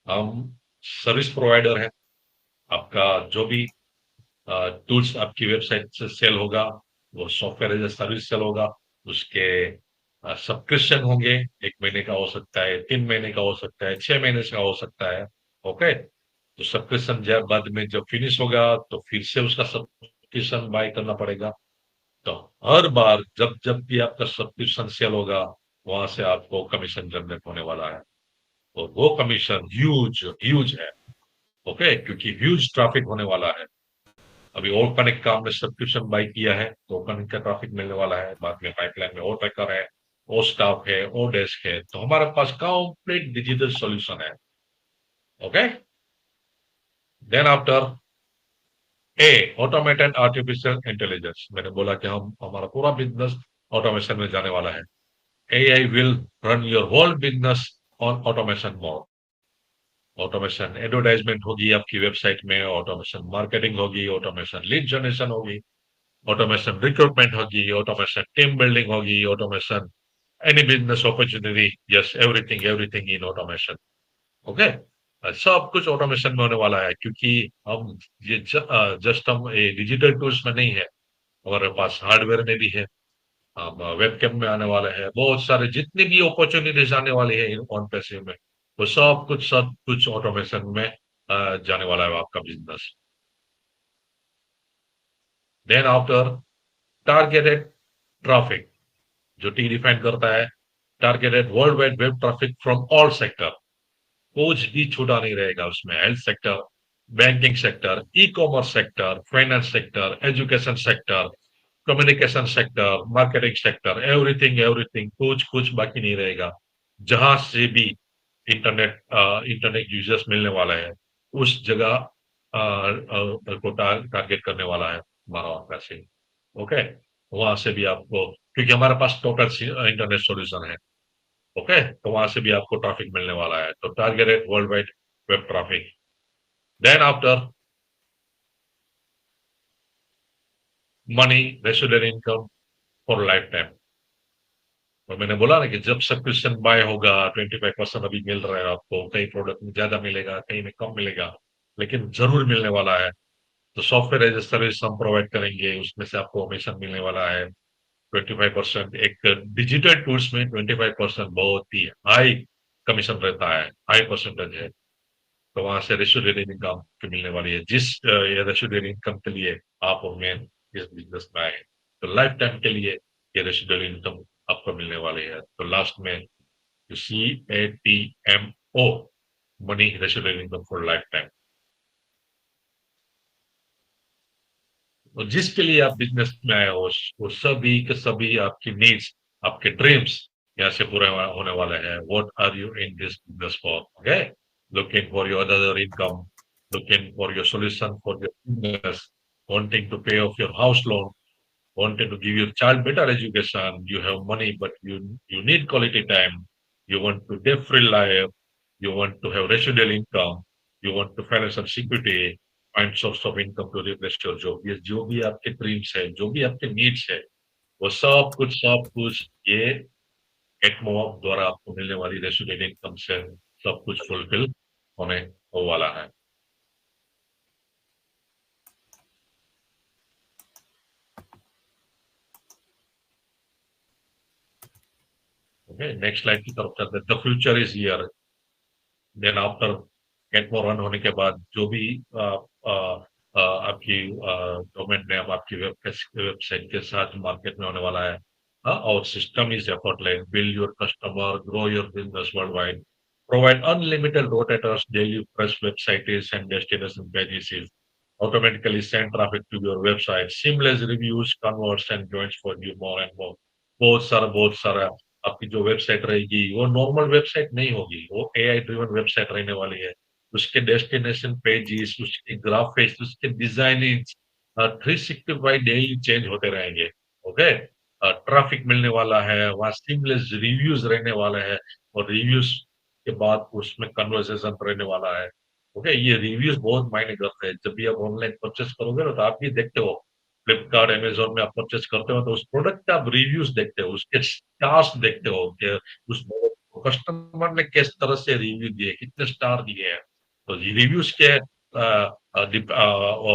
Speaker 1: हम सर्विस प्रोवाइडर है। आपका जो भी टूल्स आपकी वेबसाइट से सेल होगा, वो software as a service sale होगा। उसके सब्सक्रिप्शन होंगे, 1 महीने का हो सकता है, 3 महीने का हो सकता है, 6 महीने का हो सकता है। ओके, तो सब्सक्रिप्शन जब बाद में जब फिनिश होगा तो फिर से उसका सब्सक्रिप्शन बाय करना पड़ेगा। तो हर बार जब जब भी आपका सब्सक्रिप्शन सेल होगा, वहां से आपको कमीशन जनरेट होने वाला है। और वो कमीशन ह्यूज ह्यूज है। ओके, क्योंकि ह्यूज ट्रैफिक होने वाला है। अभी और कनेक्ट का हमने सब्सक्रिप्शन बाय किया है, तो कनेक्ट का ट्रैफिक मिलने वाला है। बाद में पाइपलाइन में और ट्रैकर है, और स्टाफ है, और डेस्क है। तो हमारे पास कंप्लीट डिजिटल सॉल्यूशन है। Okay, then after a automated artificial intelligence. मैंने बोला कि हम हमारा पूरा बिजनेस ऑटोमेशन में जाने वाला है। AI will run your whole business on automation mode। Automation advertisement होगी आपकी वेबसाइट में, ऑटोमेशन मार्केटिंग होगी, ऑटोमेशन लीड जनरेशन होगी, ऑटोमेशन रिक्रूटमेंट होगी, ऑटोमेशन टीम बिल्डिंग होगी, automation any business opportunity, yes, everything everything in automation. Okay, सब कुछ automation में होने वाला है, क्योंकि हम ये जस्ट हम डिजिटल टूल्स में नहीं है, हमारे पास हार्डवेयर में भी है। हम वेबकैम में आने वाले हैं, बहुत सारे जितनी भी अपॉर्चुनिटीज आने वाली है ऑन पैसिव में, वो सब कुछ ऑटोमेशन में जाने वाला है आपका business. Then after targeted traffic, जो टी डिफाइन करता है targeted world wide web traffic from all sector. कुछ भी छूटा नहीं रहेगा उसमें। Health sector, banking sector, e commerce sector, finance sector, education sector, communication sector, marketing sector, everything everything, कुछ कुछ बाकी नहीं रहेगा। जहां से भी इंटरनेट यूजर्स मिलने वाला है, उस जगह को टारगेट करने वाला है हमारा पैसे। ओके, वहां से भी आपको, क्योंकि हमारे पास टोटल इंटरनेट सॉल्यूशन है। ओके, तो वहां से भी आपको ट्रैफिक मिलने वाला है। तो targeted world wide web traffic. Then after money resident income for lifetime. और मैंने बोला ना कि जब सब्सक्रिप्शन बाय होगा, 25% अभी मिल रहा है आपको, कई प्रोडक्ट में ज्यादा मिलेगा, कहीं में कम मिलेगा, लेकिन जरूर मिलने वाला है। तो सॉफ्टवेयर एज ए सर्विस हम प्रोवाइड करेंगे, उसमें से आपको कमीशन मिलने वाला है 25%। एक डिजिटल टूल्स में 25% बहुत ही हाई कमीशन रहता है, हाई परसेंटेज है। तो वहां से रेसिडुअल इनकम मिलने वाली है। जिस ये रेसिडुअल इनकम के लिए आप और मैं इस बिजनेस में आए, तो लाइफ टाइम के लिए ये रेसिडुअल इनकम आपको मिलने वाली है। तो लास्ट में CATMO, money residual income for life time. तो जिसके लिए आप बिजनेस में आए हो, वो सभी के सभी आपकी नीड्स, आपके ड्रीम्स यहाँ से पूरे होने वाले हैं। What are you in this business for? Okay, looking for your other income, looking for your solution for your business, wanting to pay off your house loan, wanting to give your child better education. You have money, but you need quality time. You want to debt-free life. You want to have residual income. You want to financial security, find source of income to replace your job. ये जो भी आपके dreams है, जो भी आपके needs है, वो सब कुछ ये एक्मो द्वारा आपको मिलने वाली रेसिडुअल इनकम से सब कुछ फुलफिल होने वाला है। ओके, नेक्स्ट स्लाइड की तरफ चलते हैं। The future is here. Then after GATMO run होने के बाद जो भी आपकी डोमेन नेम आपकी वेबसाइट के साथ मार्केट में होने वाला है, और system is effortless, build your customer, grow your business world wide, provide unlimited rotators, daily fresh websites and destination pages, automatically send traffic to your website, seamless reviews, converts and joins for you more and more। बहुत सारा आपकी जो website रहेगी वो normal website नहीं होगी, वो AI driven website रहने वाली है। उसके डेस्टिनेशन पेजेस, उसके ग्राफिक्स, उसके डिजाइनिंग 365 डेली चेंज होते रहेंगे। ओके, ट्रैफिक मिलने वाला है, वहाँ सीमलेस रिव्यूज रहने वाले हैं, और रिव्यूज के बाद उसमें कन्वर्सेशन रहने वाला है। ओके, ये रिव्यूज बहुत मायने करते हैं। जब भी आप ऑनलाइन परचेस करोगे ना, तो आप भी देखते हो, फ्लिपकार्ट, अमेज़न में आप परचेस करते हो, तो उस प्रोडक्ट का आप रिव्यूज देखते हो, उसके स्टार्स देखते हो कि उस कस्टमर ने किस तरह से रिव्यू दिए, कितने स्टार दिए हैं। तो रिव्यूज के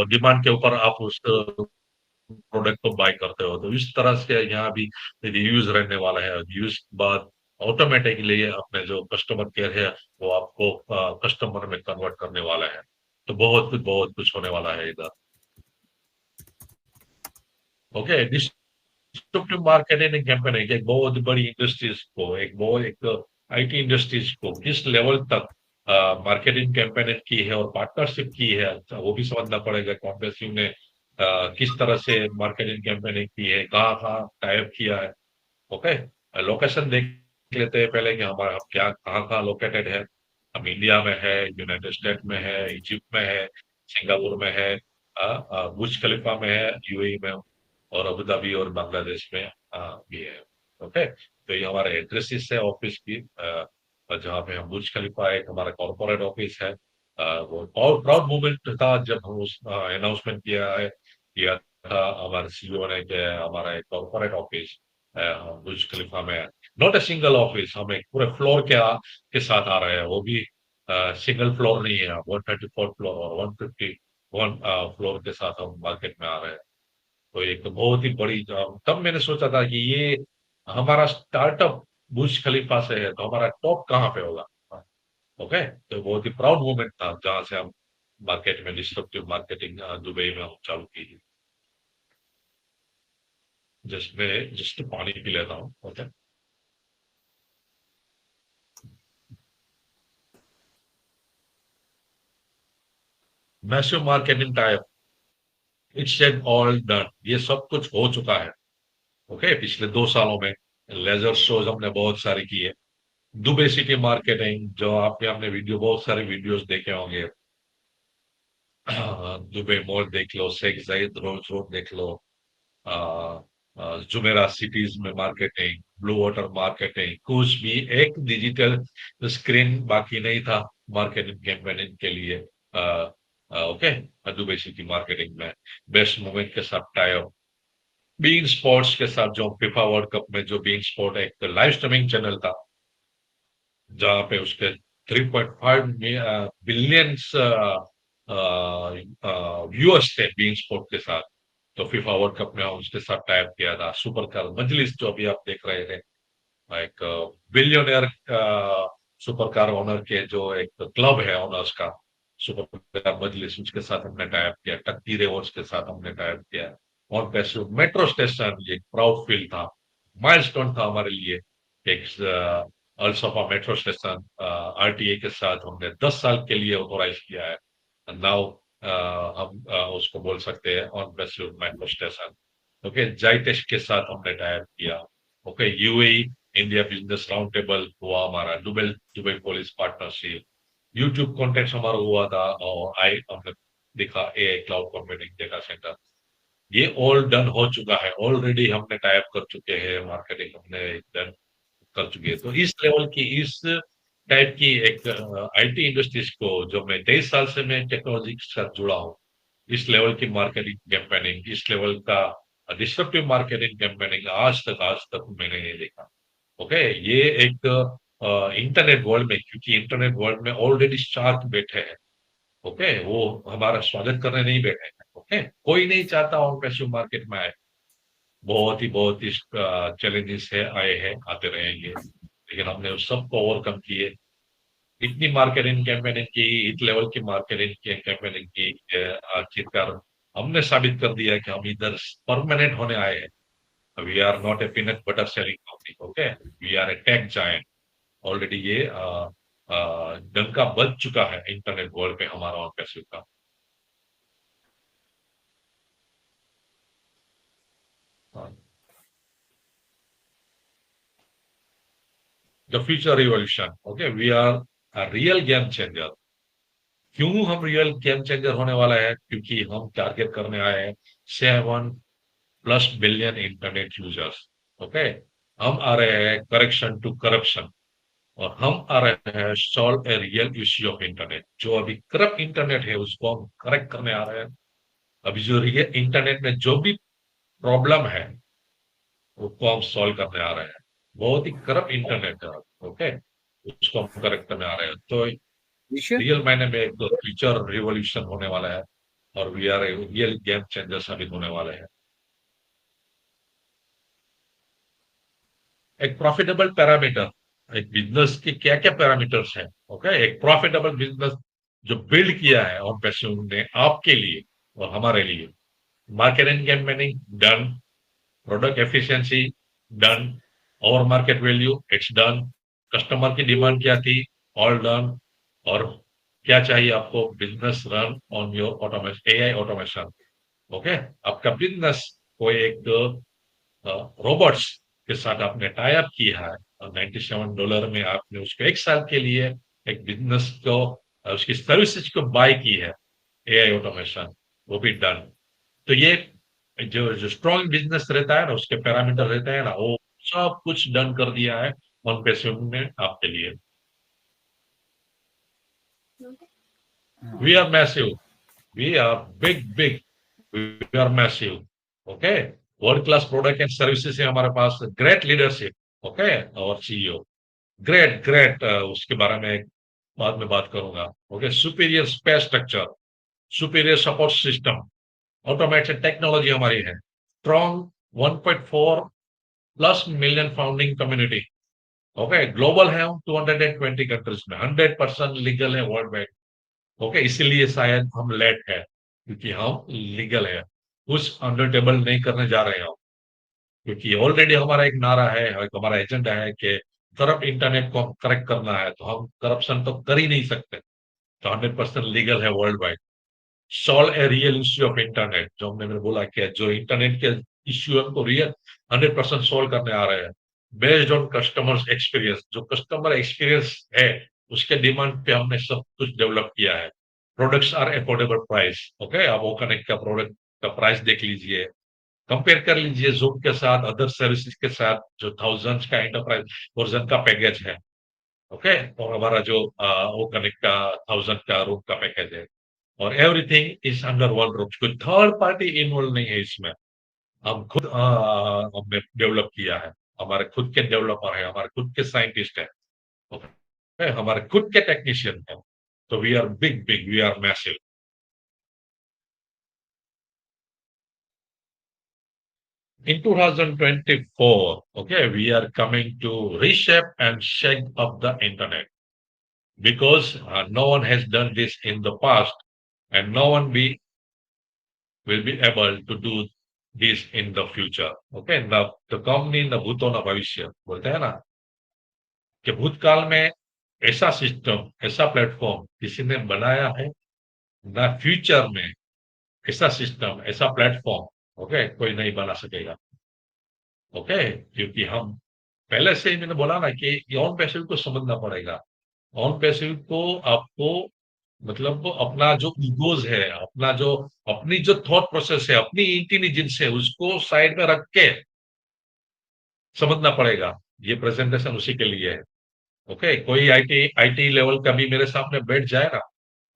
Speaker 1: डिमांड के ऊपर आप उस प्रोडक्ट को बाय करते हो। तो इस तरह से यहाँ भी रिव्यूज रहने वाला है। रिव्यूज के बाद ऑटोमेटिकली अपने जो कस्टमर केयर है वो आपको कस्टमर में कन्वर्ट करने वाला है। तो बहुत कुछ होने वाला है इधर। ओके, डिस्ट्रप्टिव मार्केटिंग कैंपेन है कि एक बहुत बड़ी इंडस्ट्रीज को, एक आईटी इंडस्ट्रीज को किस लेवल तक मार्केटिंग कैंपेन की है और पार्टनरशिप की है, अच्छा, वो भी समझना पड़ेगा। कॉम्प्रेसिव ने किस तरह से मार्केटिंग कैंपेनिंग की है, कहाँ टाइप किया है। ओके, लोकेशन देख लेते हैं पहले कि हमारा हम क्या कहाँ लोकेटेड है। हम इंडिया में है, यूनाइटेड स्टेट में है, इजिप्ट में है, सिंगापुर में है, बुर्ज खलीफा में है यूएई में, और अबू धाबी और बांग्लादेश में भी है। ओके, तो ये हमारे एड्रेसेस है ऑफिस की, जहाँ पे हम बुर्ज खलीफा एक हमारा कॉर्पोरेट ऑफिस है। वो और प्राउड मोमेंट था जब हम उस अनाउंसमेंट किया था हमारे सीईओ ने कि हमारा एक कॉर्पोरेट ऑफिस बुर्ज खलीफा में है। नॉट ए सिंगल ऑफिस, हम एक पूरे फ्लोर के साथ आ रहे हैं, वो भी सिंगल फ्लोर नहीं है, 134 फ्लोर और 151 फ्लोर के साथ हम मार्केट में आ रहे हैं। तो एक तो बहुत ही बड़ी तब मैंने सोचा था कि ये हमारा स्टार्टअप बुर्ज खलीफा से है, तो हमारा टॉप कहाँ पे होगा। ओके, तो बहुत ही प्राउड मोमेंट था जहां से हम मार्केट में डिस्ट्रप्टिव मार्केटिंग दुबई में हम चालू की थी। जस्ट पानी पी लेता हूँ। Okay, massive marketing type, it's and all done, ये सब कुछ हो चुका है। ओके, पिछले 2 सालों में लेजर शोज हमने बहुत सारी की है। दुबई सिटी मार्केटिंग, जो आपने अपने वीडियो बहुत सारे वीडियोस देखे होंगे, दुबई मॉल देख लो, शेख जायद रोड देख लो, जुमेरा सिटीज में मार्केटिंग, ब्लू वाटर मार्केटिंग, कुछ भी एक डिजिटल स्क्रीन बाकी नहीं था मार्केटिंग कैंपेनिंग के लिए। ओके, दुबई सिटी मार्केटिंग में बेस्ट मोमेंट के साथ टाइप, बीइंग स्पोर्ट्स के साथ, जो फीफा वर्ल्ड कप में जो बीइंग स्पोर्ट एक लाइव स्ट्रीमिंग चैनल था, जहाँ पे उसके 3.5 बिलियंस व्यूअर्स थे बीइंग स्पोर्ट के साथ। तो फीफा वर्ल्ड कप में उसके साथ टाइप किया था। सुपर कार मजलिस जो अभी आप देख रहे थे, एक बिलियनर सुपर कार ओनर के जो एक क्लब है ओनर्स का, सुपर मजलिस उसके साथ हमने टाइप किया, टक्की रेवॉर्ड्स के साथ हमने टाइप किया। और पैसे मेट्रो स्टेशन ये प्राउड फील था, माइलस्टोन था हमारे लिए। एक अल्सोफा मेट्रो स्टेशन आरटीए के साथ हमने 10 साल के लिए ऑथोराइज किया है। नाउ हम उसको बोल सकते हैं on basis metro station. Okay, GITEX के साथ हमने टाइप किया। Okay, UAE India business round table हुआ हमारा, Dubai Dubai police partnership, YouTube contact हमारा हुआ था, और आई हमने देखा AI cloud computing data center. ये ऑल डन हो चुका है, ऑलरेडी हमने टाइप कर चुके हैं, मार्केटिंग हमने डन कर चुके हैं। तो इस लेवल की, इस टाइप की एक आईटी इंडस्ट्रीज को, जो मैं 23 साल से मैं टेक्नोलॉजी के साथ जुड़ा हूँ, इस लेवल की मार्केटिंग कैंपेनिंग, इस लेवल का डिस्ट्रप्टिव मार्केटिंग कैंपेनिंग आज तक मैंने नहीं देखा। ओके, ये एक इंटरनेट वर्ल्ड में, क्योंकि इंटरनेट वर्ल्ड में ऑलरेडी शार्क बैठे हैं। ओके, वो हमारा स्वागत करने नहीं बैठे हैं। ओके, कोई नहीं चाहता ऑन पैसिव मार्केट में आए। बहुत ही चैलेंजेस है, आए हैं, आते रहेंगे, लेकिन हमने उस सबको ओवरकम किए। इतनी मार्केटिंग कैंपेनिंग की, इस लेवल की मार्केटिंग की कैंपेनिंग की, आखिरकार हमने साबित कर दिया कि हम इधर परमानेंट होने आए हैं। We are not a peanut butter selling company. Okay, we are a tech giant. Already ये डंका बज चुका है इंटरनेट वर्ल्ड पे हमारा ऑन पैसिव का। The future revolution. Okay, we are a real game changer. क्यों हम रियल गेम चेंजर होने वाला है? क्योंकि हम टारगेट करने आए हैं 7+ बिलियन इंटरनेट यूजर्स। ओके, हम आ रहे हैं करेक्शन टू करप्शन, और हम आ रहे हैं solve a real issue of internet. जो अभी करप्ट इंटरनेट है उसको हम करेक्ट करने आ रहे हैं। अभी जो रियल इंटरनेट में जो भी प्रॉब्लम है उसको हम सॉल्व करने आ रहे हैं। बहुत ही करप्ट इंटरनेट है, ओके, उसको हम करेक्ट करने आ रहे हैं। तो
Speaker 2: विषय
Speaker 1: रियल मायने में एक तो फ्यूचर रिवॉल्यूशन होने वाला है, और we are real game changer साबित होने वाले हैं। एक प्रॉफिटेबल पैरामीटर, एक बिजनेस के क्या क्या पैरामीटर्स हैं? ओके, एक प्रॉफिटेबल बिजनेस जो बिल्ड किया है और पैसे ने आपके लिए और हमारे लिए। Marketing campaigning done, product efficiency done, और market value it's done, customer की डिमांड क्या थी, ऑल डन, और क्या चाहिए आपको? Business run on your automation, AI automation. Okay, आपका बिजनेस कोई एक रोबोट्स के साथ आपने टाई अप किया है, और $97 में आपने उसको 1 साल के लिए एक बिजनेस को उसकी सर्विसेज को बाय की है, एआई ऑटोमेशन, वो भी डन। तो ये जो जो स्ट्रॉन्ग बिजनेस रहता है ना, उसके पैरामीटर रहते हैं ना, वो सब कुछ डन कर दिया है वन पेशेंट ने आपके लिए। We are massive, we are big, we are massive. Okay, world class product and services है हमारे पास, ग्रेट लीडरशिप। ओके, और सीईओ ग्रेट उसके बारे में बाद में बात करूंगा। Okay, superior space structure, superior support system, automated technology हमारी है, strong 1.4+ million founding community. Okay, global है हम 220 कंट्रीज में, 100% लीगल है वर्ल्ड वाइड। ओके, इसीलिए शायद हम लेट है, क्योंकि हम लीगल है, कुछ अंडर टेबल नहीं करने जा रहे हैं हम। क्योंकि ऑलरेडी हमारा एक नारा है, एक हमारा एजेंडा है कि करप्ट इंटरनेट को करेक्ट करना है, तो हम करप्शन तो कर ही नहीं सकते। तो 100% लीगल है world wide. Solve a real issue of internet, जो मैंने बोला कि जो इंटरनेट के इश्यू है उनको रियल 100% सॉल्व करने आ रहे हैं, बेस्ड ऑन कस्टमर्स एक्सपीरियंस। जो कस्टमर एक्सपीरियंस है उसके डिमांड पे हमने सब कुछ डेवलप किया है। Products are affordable price. Okay, आप वो कनेक्ट का प्रोडक्ट का प्राइस देख लीजिए, कंपेयर कर लीजिए जूम के साथ, अदर सर्विसेज के साथ, जो थाउजेंड्स का एंटरप्राइज वर्जन का पैकेज है। ओके, और हमारा जो वो कनेक्ट का 1000 का रूम का पैकेज है, और everything is under one roof. कोई थर्ड पार्टी इन्वॉल्व नहीं है इसमें। हम खुद हमने डेवलप किया है, हमारे खुद के डेवलपर है, हमारे खुद के साइंटिस्ट है, ओके, हमारे खुद के टेक्नीशियन है। तो we are big, we are massive. In 2024, okay, we are coming to reshape and shake up the internet. because no one has done this in the past, and no one will be able to do this in the future. Okay, the company न भूतो न भविष्य बोलते हैं ना, कि भूतकाल में ऐसा सिस्टम, ऐसा प्लेटफॉर्म किसी ने बनाया है, ना फ्यूचर में ऐसा सिस्टम, ऐसा प्लेटफॉर्म, ओके, कोई नहीं बना सकेगा। ओके, क्योंकि हम पहले से ही मैंने बोला ना कि ये ऑन पैसिव को समझना पड़ेगा। ऑन पैसिव को आपको मतलब अपना जो ईगोज है, अपना जो अपनी जो थॉट प्रोसेस है, अपनी इंटेलिजेंस है, उसको साइड में रख के समझना पड़ेगा। ये प्रेजेंटेशन उसी के लिए है। ओके, कोई आईटी आईटी लेवल का भी मेरे सामने बैठ जाए ना,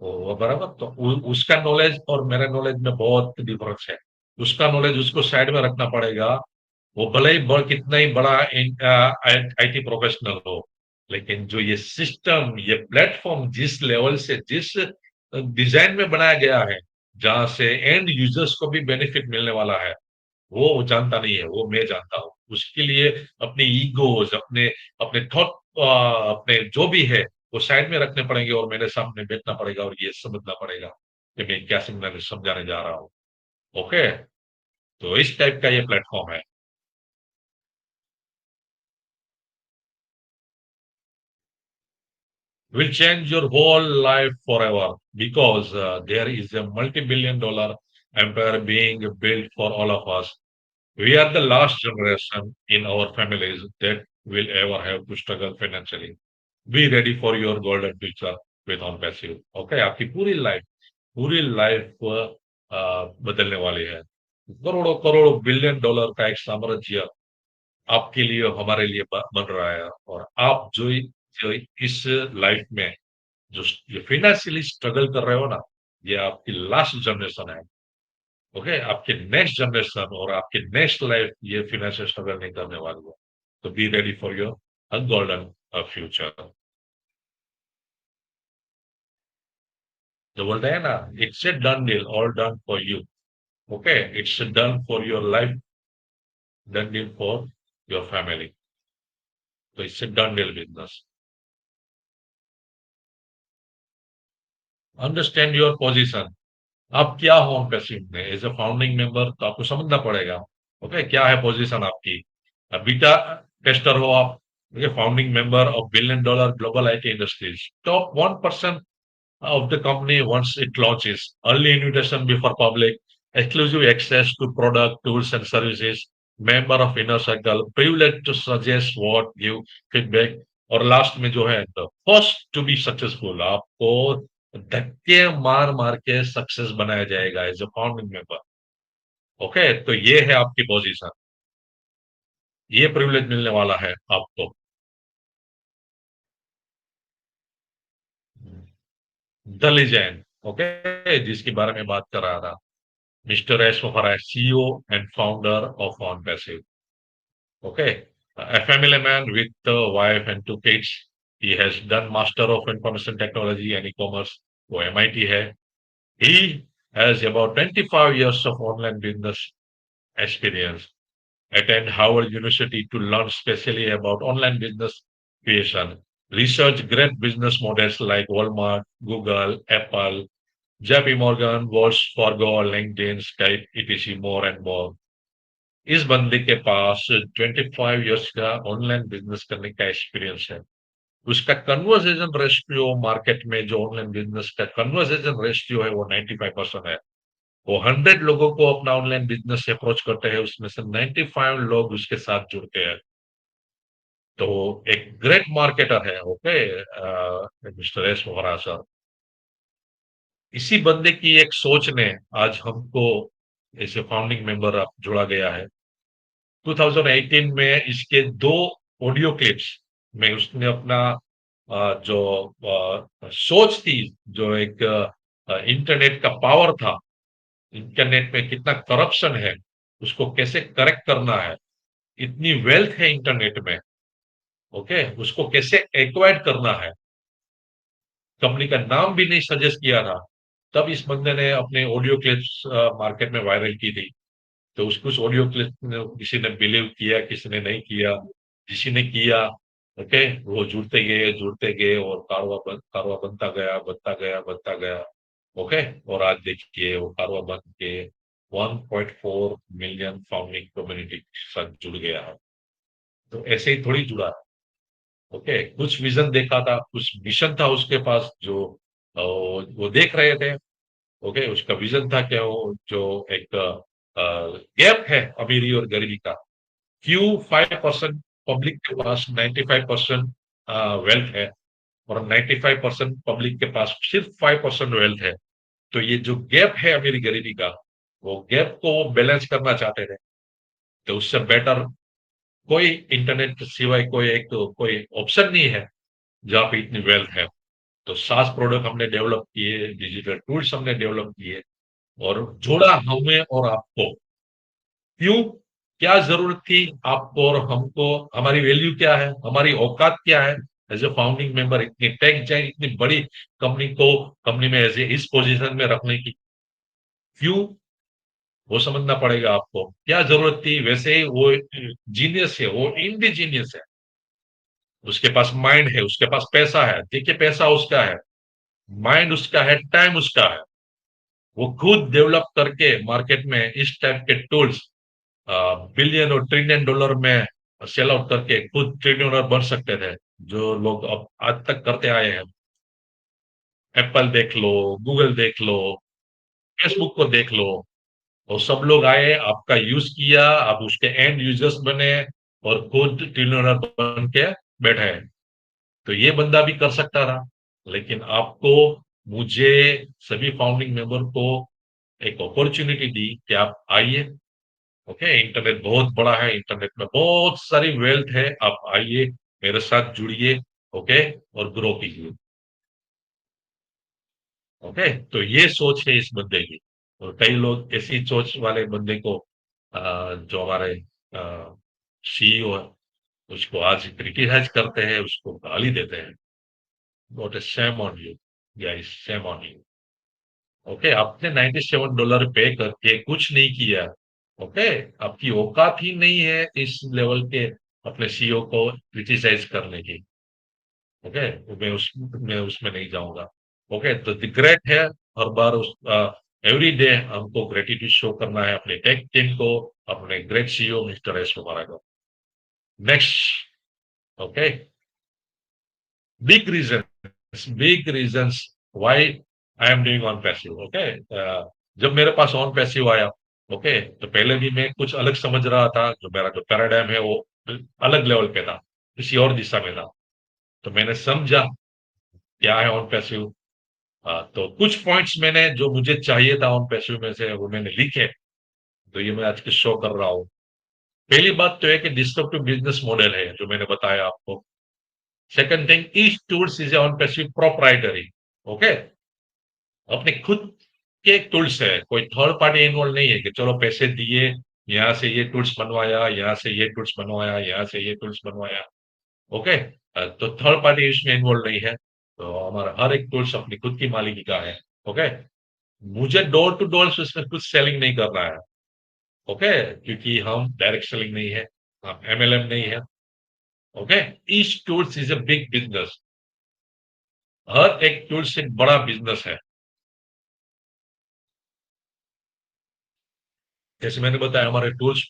Speaker 1: वो बराबर, तो उसका नॉलेज और मेरे नॉलेज में बहुत डिफरेंस है। उसका नॉलेज उसको साइड में रखना पड़ेगा। वो भले ही कितना ही बड़ा आईटी प्रोफेशनल हो, लेकिन जो ये सिस्टम, ये प्लेटफॉर्म जिस लेवल से, जिस डिजाइन में बनाया गया है, जहां से एंड यूजर्स को भी बेनिफिट मिलने वाला है, वो जानता नहीं है, वो मैं जानता हूँ। उसके लिए अपने ईगोज, अपने अपने थॉट, अपने जो भी है, वो साइड में रखने पड़ेंगे और मेरे सामने बैठना पड़ेगा और ये समझना पड़ेगा कि मैं क्या समझाने जा रहा हूँ। ओके, तो इस टाइप का ये प्लेटफॉर्म है। Will change your whole life forever, because there is a multi-billion dollar empire being built for all of us. We are the last generation in our families that will ever have to struggle financially. Be ready for your golden future with on passive. Okay, आपकी पूरी life बदलने वाली है। करोड़ों करोड़ों billion dollar का एक साम्राज्य आपके लिए, हमारे लिए बन रहा है। और आप जो इस लाइफ में जो ये फाइनेंशियली स्ट्रगल कर रहे हो ना, ये आपकी लास्ट जनरेशन है। ओके, आपके नेक्स्ट जनरेशन और आपके नेक्स्ट लाइफ ये फाइनेंशियल स्ट्रगल नहीं करने वाली है। तो be ready for your golden future. जो बोलते हैं ना, it's a done deal, all done for you. Okay, it's done for your life, done deal for your family. तो it's a done deal business. Understand your position. आप क्या हो उन passive में एज अ फाउंडिंग मेंबर, तो आपको समझना पड़ेगा। ओके, क्या है पोजीशन आपकी। बीटा टेस्टर हो आप, founding member of billion dollar global IT industries, top 1% of the company once it launches, early invitation before public, exclusive access to product, tools and services, member of inner circle, privilege to suggest what, give feedback, और last में जो है the first to be successful, आपको धक्के मार मार के success बनाया जाएगा as a founding member. Okay, तो ये है आपकी पोजीशन, ये प्रिविलेज मिलने वाला है आपको। द लीजेंड, ओके, जिसके बारे में बात कर रहा था, Mr. S. Mohara, CEO and founder of OnPassive. Okay, a family man with a wife and two kids. He has done Master of Information Technology and E-commerce for MIT है. He has about 25 years of online business experience. Attend Howard University to learn specially about online business creation. Research great business models like Walmart, Google, Apple, JP Morgan, Wells Fargo, LinkedIn, Skype, etc. more and more. इस बंदे के पास 25 years का online business करने का experience है। उसका conversation ratio market में, जो ऑनलाइन बिजनेस का कन्वर्सेशन रेशियो है, वो 95% है। वो 100 लोगों को अपना ऑनलाइन बिजनेस से अप्रोच करते हैं, उसमें से 95 लोग उसके साथ जुड़ते हैं। तो एक ग्रेट मार्केटर है। Okay, mister S Vohra sir, इसी बंदे की एक सोच ने आज हमको ऐसे फाउंडिंग मेंबर जोड़ा गया है। 2018 में इसके 2 ऑडियो क्लिप्स में उसने अपना जो सोच थी, जो एक इंटरनेट का पावर था, इंटरनेट में कितना करप्शन है, उसको कैसे करेक्ट करना है, इतनी वेल्थ है इंटरनेट में, ओके, उसको कैसे एक्वायर करना है, कंपनी का नाम भी नहीं सजेस्ट किया था। तब इस बंदे ने अपने ऑडियो क्लिप्स मार्केट में वायरल की थी। तो उसको उस ऑडियो क्लिप किसी ने बिलीव किया, किसी ने नहीं किया। किसी ने किया ओके, वो जुड़ते गए और कारवा बनता गया। ओके, और आज देखिए वो कारवा बन के 1.4 मिलियन फाउंडिंग कम्युनिटी के साथ जुड़ गया है। तो ऐसे ही थोड़ी जुड़ा है। ओके, कुछ विजन देखा था, कुछ मिशन था उसके पास जो वो देख रहे थे। ओके, उसका विजन था क्या, वो जो एक गैप है अमीरी और गरीबी का। क्यों 5% पब्लिक के पास 95% वेल्थ है और 95% पब्लिक के पास सिर्फ 5% वेल्थ है। तो ये जो गैप है अमीरी गरीबी का, वो गैप को वो बैलेंस करना चाहते थे। तो उससे बेटर कोई इंटरनेट के सिवाय कोई ऑप्शन नहीं है जहां पे इतनी वेल्थ है। तो सास प्रोडक्ट हमने डेवलप किए, डिजिटल टूल्स हमने डेवलप किए और जोड़ा हमें और आपको। क्यों, क्या जरूरत थी आपको और हमको, हमारी वैल्यू क्या है, हमारी औकात क्या है एज ए फाउंडिंग मेंबर, इतनी टेक जाए इतनी बड़ी कंपनी में एज ए इस पोजीशन में रखने की। क्यों, वो समझना पड़ेगा आपको। क्या जरूरत थी, वैसे ही वो जीनियस है, वो इंडिजीनियस है। उसके पास माइंड है, उसके पास पैसा है। देखिए, पैसा उसका है, माइंड उसका है, टाइम उसका है। वो खुद डेवलप करके मार्केट में इस टाइप के टूल्स बिलियन और ट्रिलियन डॉलर में सेल आउट करके खुद ट्रिलियनर बन सकते थे, जो लोग अब आज तक करते आए हैं। एप्पल देख लो, गूगल देख लो, फेसबुक को देख लो, और सब लोग आए, आपका यूज किया, आप उसके एंड यूजर्स बने और खुद ट्रिलियनर बन के बैठे हैं। तो ये बंदा भी कर सकता था, लेकिन आपको, मुझे, सभी फाउंडिंग मेंबर को एक अपॉर्चुनिटी दी कि आप आइए। ओके, इंटरनेट बहुत बड़ा है, इंटरनेट में बहुत सारी वेल्थ है, आप आइए, मेरे साथ जुड़िए। ओके, और ग्रो कीजिए। ओके, तो ये सोच है इस बंदे की। और कई लोग ऐसी सोच वाले बंदे को जो हमारे सीईओ है, उसको आज क्रिटिसाइज करते हैं, उसको गाली देते हैं। Not a shame on you guys, shame on you. Okay, आपने $97 पे करके कुछ नहीं किया। ओके, आपकी औकात ही नहीं है इस लेवल के अपने सीईओ को क्रिटिसाइज करने की। ओके, मैं उसमें नहीं जाऊंगा। ओके, तो द ग्रेट है, हर बार उस एवरी डे हमको ग्रेटिट्यूड शो करना है अपने टेक टीम को, अपने great CEO mister S Kumar को। Next. Okay, big reason, big reasons why I am doing OnPassive. Okay, जब मेरे पास ऑन पैसिव आया, ओके, तो पहले भी मैं कुछ अलग समझ रहा था, जो मेरा जो पैराडाइम है वो अलग लेवल पे था, किसी और दिशा में था। तो मैंने समझा क्या है ऑन पैसिव। तो कुछ पॉइंट्स मैंने, जो मुझे चाहिए था ऑन पैसिव में से, वो मैंने लिखे। तो ये मैं आज के शो कर रहा हूँ। पहली बात तो है कि डिस्ट्रप्टिव बिजनेस मॉडल है, जो मैंने बताया आपको। Second thing, each tools is on passive proprietary. Okay, अपने खुद के टूल्स है, कोई थर्ड पार्टी इन्वॉल्व नहीं है कि चलो पैसे दिए, यहाँ से ये टूल्स बनवाया, यहाँ से ये टूल्स बनवाया, यहाँ से ये टूल्स बनवाया। ओके, तो थर्ड पार्टी इसमें इन्वॉल्व नहीं है। तो हमारा हर एक टूल्स अपनी खुद की मालिकी का है। ओके, मुझे डोर टू डोर उसमें कुछ सेलिंग नहीं करना है। ओके, क्योंकि हम डायरेक्ट सेलिंग नहीं है, हम एमएलएम नहीं है। Okay, each tools is a big business. हर एक टूल्स एक बड़ा बिजनेस है। जैसे मैंने बताया, हमारे टूल्स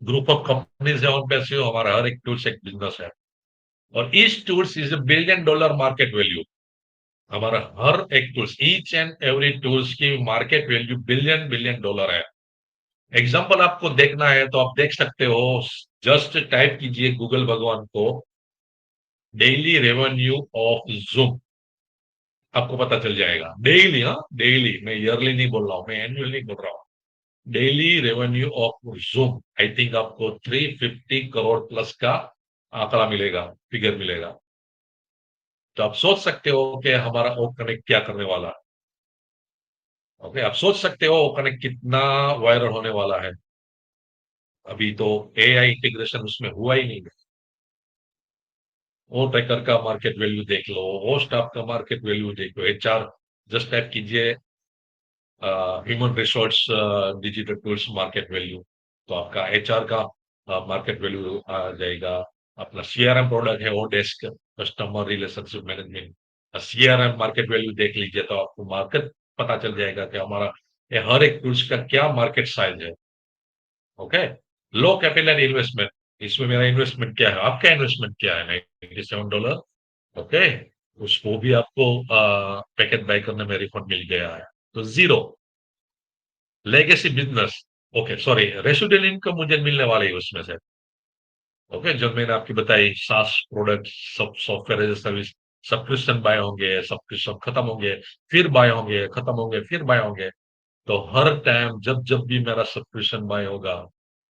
Speaker 1: ग्रुप ऑफ कंपनीज है ऑन पैसिव, हमारा हर एक टूल्स एक बिजनेस है। और each tools is a $1 billion market value. हमारा हर एक tools, each and every tools की market value billion billion dollar है। एग्जाम्पल आपको देखना है तो आप देख सकते हो, जस्ट टाइप कीजिए गूगल भगवान को, डेली रेवेन्यू ऑफ जूम, आपको पता चल जाएगा। डेली, हाँ डेली, मैं ईयरली नहीं बोल रहा हूँ, मैं एनुअल नहीं बोल रहा हूँ। Daily revenue of zoom, I think आपको 350 करोड़ प्लस का आंकड़ा मिलेगा, फिगर मिलेगा। तो आप सोच सकते हो कि हमारा ओ कनेक्ट क्या करने वाला है। ओके, आप सोच सकते हो ओ कनेक्ट कितना वायरल होने वाला है। अभी तो एआई इंटीग्रेशन उसमें हुआ ही नहीं है। वो ट्रैकर का मार्केट वैल्यू देख लो, वो स्टाफ का मार्केट वैल्यू देख लो, एचआर, जस्ट टाइप कीजिए human resource digital tools market value, तो आपका एचआर का मार्केट वैल्यू आ जाएगा। अपना सीआरएम प्रोडक्ट है ODesk, customer relationship management. CRM market value देख लीजिए तो आपको मार्केट पता चल जाएगा कि हमारा ये हर एक टूल्स का क्या मार्केट साइज है। ओके, लो कैपिटल इन्वेस्टमेंट, इसमें मेरा इन्वेस्टमेंट क्या है, आपका इन्वेस्टमेंट क्या है, $97। ओके, उसको भी आपको पैकेट बाय करने में रिफंड मिल गया है, तो zero. Legacy business, okay sorry, residual income मुझे मिलने वाली है उसमें से। ओके, जब मैंने आपकी बताई सास प्रोडक्ट, सब software as a service, subscription buy होंगे, सब्सक्रिप्शन खत्म होंगे, फिर बाय होंगे, खत्म होंगे, फिर बाय होंगे, तो हर टाइम जब जब भी मेरा सब्सक्रिप्शन बाय होगा,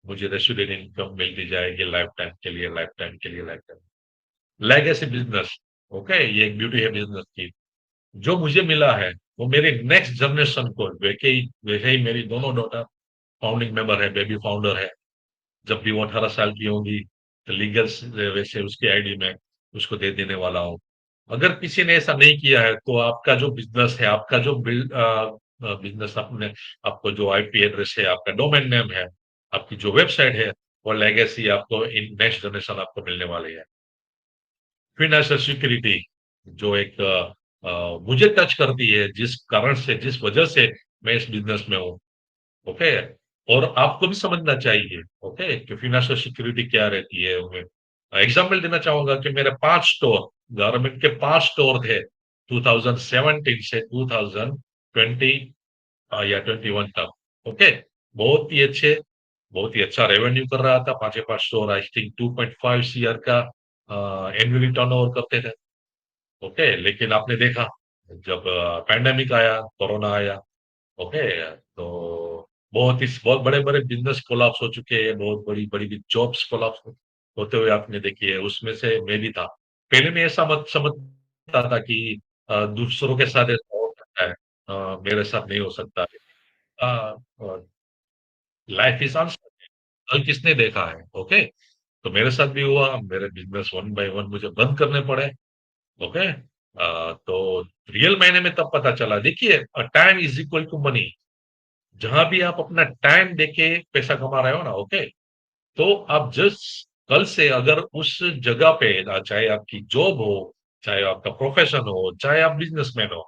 Speaker 1: मुझे रेसिडुअल इनकम मिलती जाएगी लाइफ टाइम के लिए, लाइफ टाइम के लिए, life time. Legacy business, okay, ये एक ब्यूटी है बिजनेस की। जो मुझे मिला है वो मेरे नेक्स्ट जनरेशन को, वैसे ही मेरी दोनों डॉटर फाउंडिंग मेंबर है, बेबी फाउंडर है। जब भी वो 18 साल की होंगी तो लीगल वैसे उसकी आईडी में उसको दे देने वाला हूँ। अगर किसी ने ऐसा नहीं किया है तो आपका जो बिजनेस है, आपका जो बिजनेस, आपने आपको जो आईपी एड्रेस है, आपका डोमेन नेम है, आपकी जो वेबसाइट है, वो लेगेसी आपको इन नेक्स्ट जनरेशन आपको मिलने वाली है। फाइनेंशियल सिक्योरिटी, जो एक मुझे टच करती है, जिस कारण से, जिस वजह से मैं इस बिजनेस में हूँ। ओके, और आपको भी समझना चाहिए, ओके, कि फाइनेंशियल सिक्योरिटी क्या रहती है उनमें। एग्जाम्पल देना चाहूंगा कि मेरे 5 स्टोर, गारमेंट के 5 स्टोर थे 2017 से 2020 या 21 तक। ओके, बहुत ही अच्छे, बहुत ही अच्छा रेवेन्यू कर रहा था, 5 स्टोर आई थिंक 2.5 सीआर का एनुअली टर्नओवर करते थे। ओके, लेकिन आपने देखा जब पैंडेमिक आया, कोरोना आया, ओके, तो बहुत बड़े बड़े बिजनेस कोलैप्स हो चुके हैं, बहुत बड़ी बड़ी जॉब्स कोलैप्स होते हुए आपने देखी है, उसमें से मैं भी था। पहले मैं ऐसा मत समझता था कि दूसरों के साथ ऐसा हो सकता है, मेरे साथ नहीं हो सकता। लाइफ इज अनसर्टेन, कल किसने देखा है। ओके, तो मेरे साथ भी हुआ, मेरे बिजनेस वन बाय वन मुझे बंद करने पड़े। ओके, तो रियल मायने में तब पता चला, देखिए time is equal to money. जहां भी आप अपना टाइम देके पैसा कमा रहे हो ना, ओके, तो आप जिस कल से अगर उस जगह पे, चाहे आपकी जॉब हो, चाहे आपका प्रोफेशन हो, चाहे आप बिजनेसमैन हो,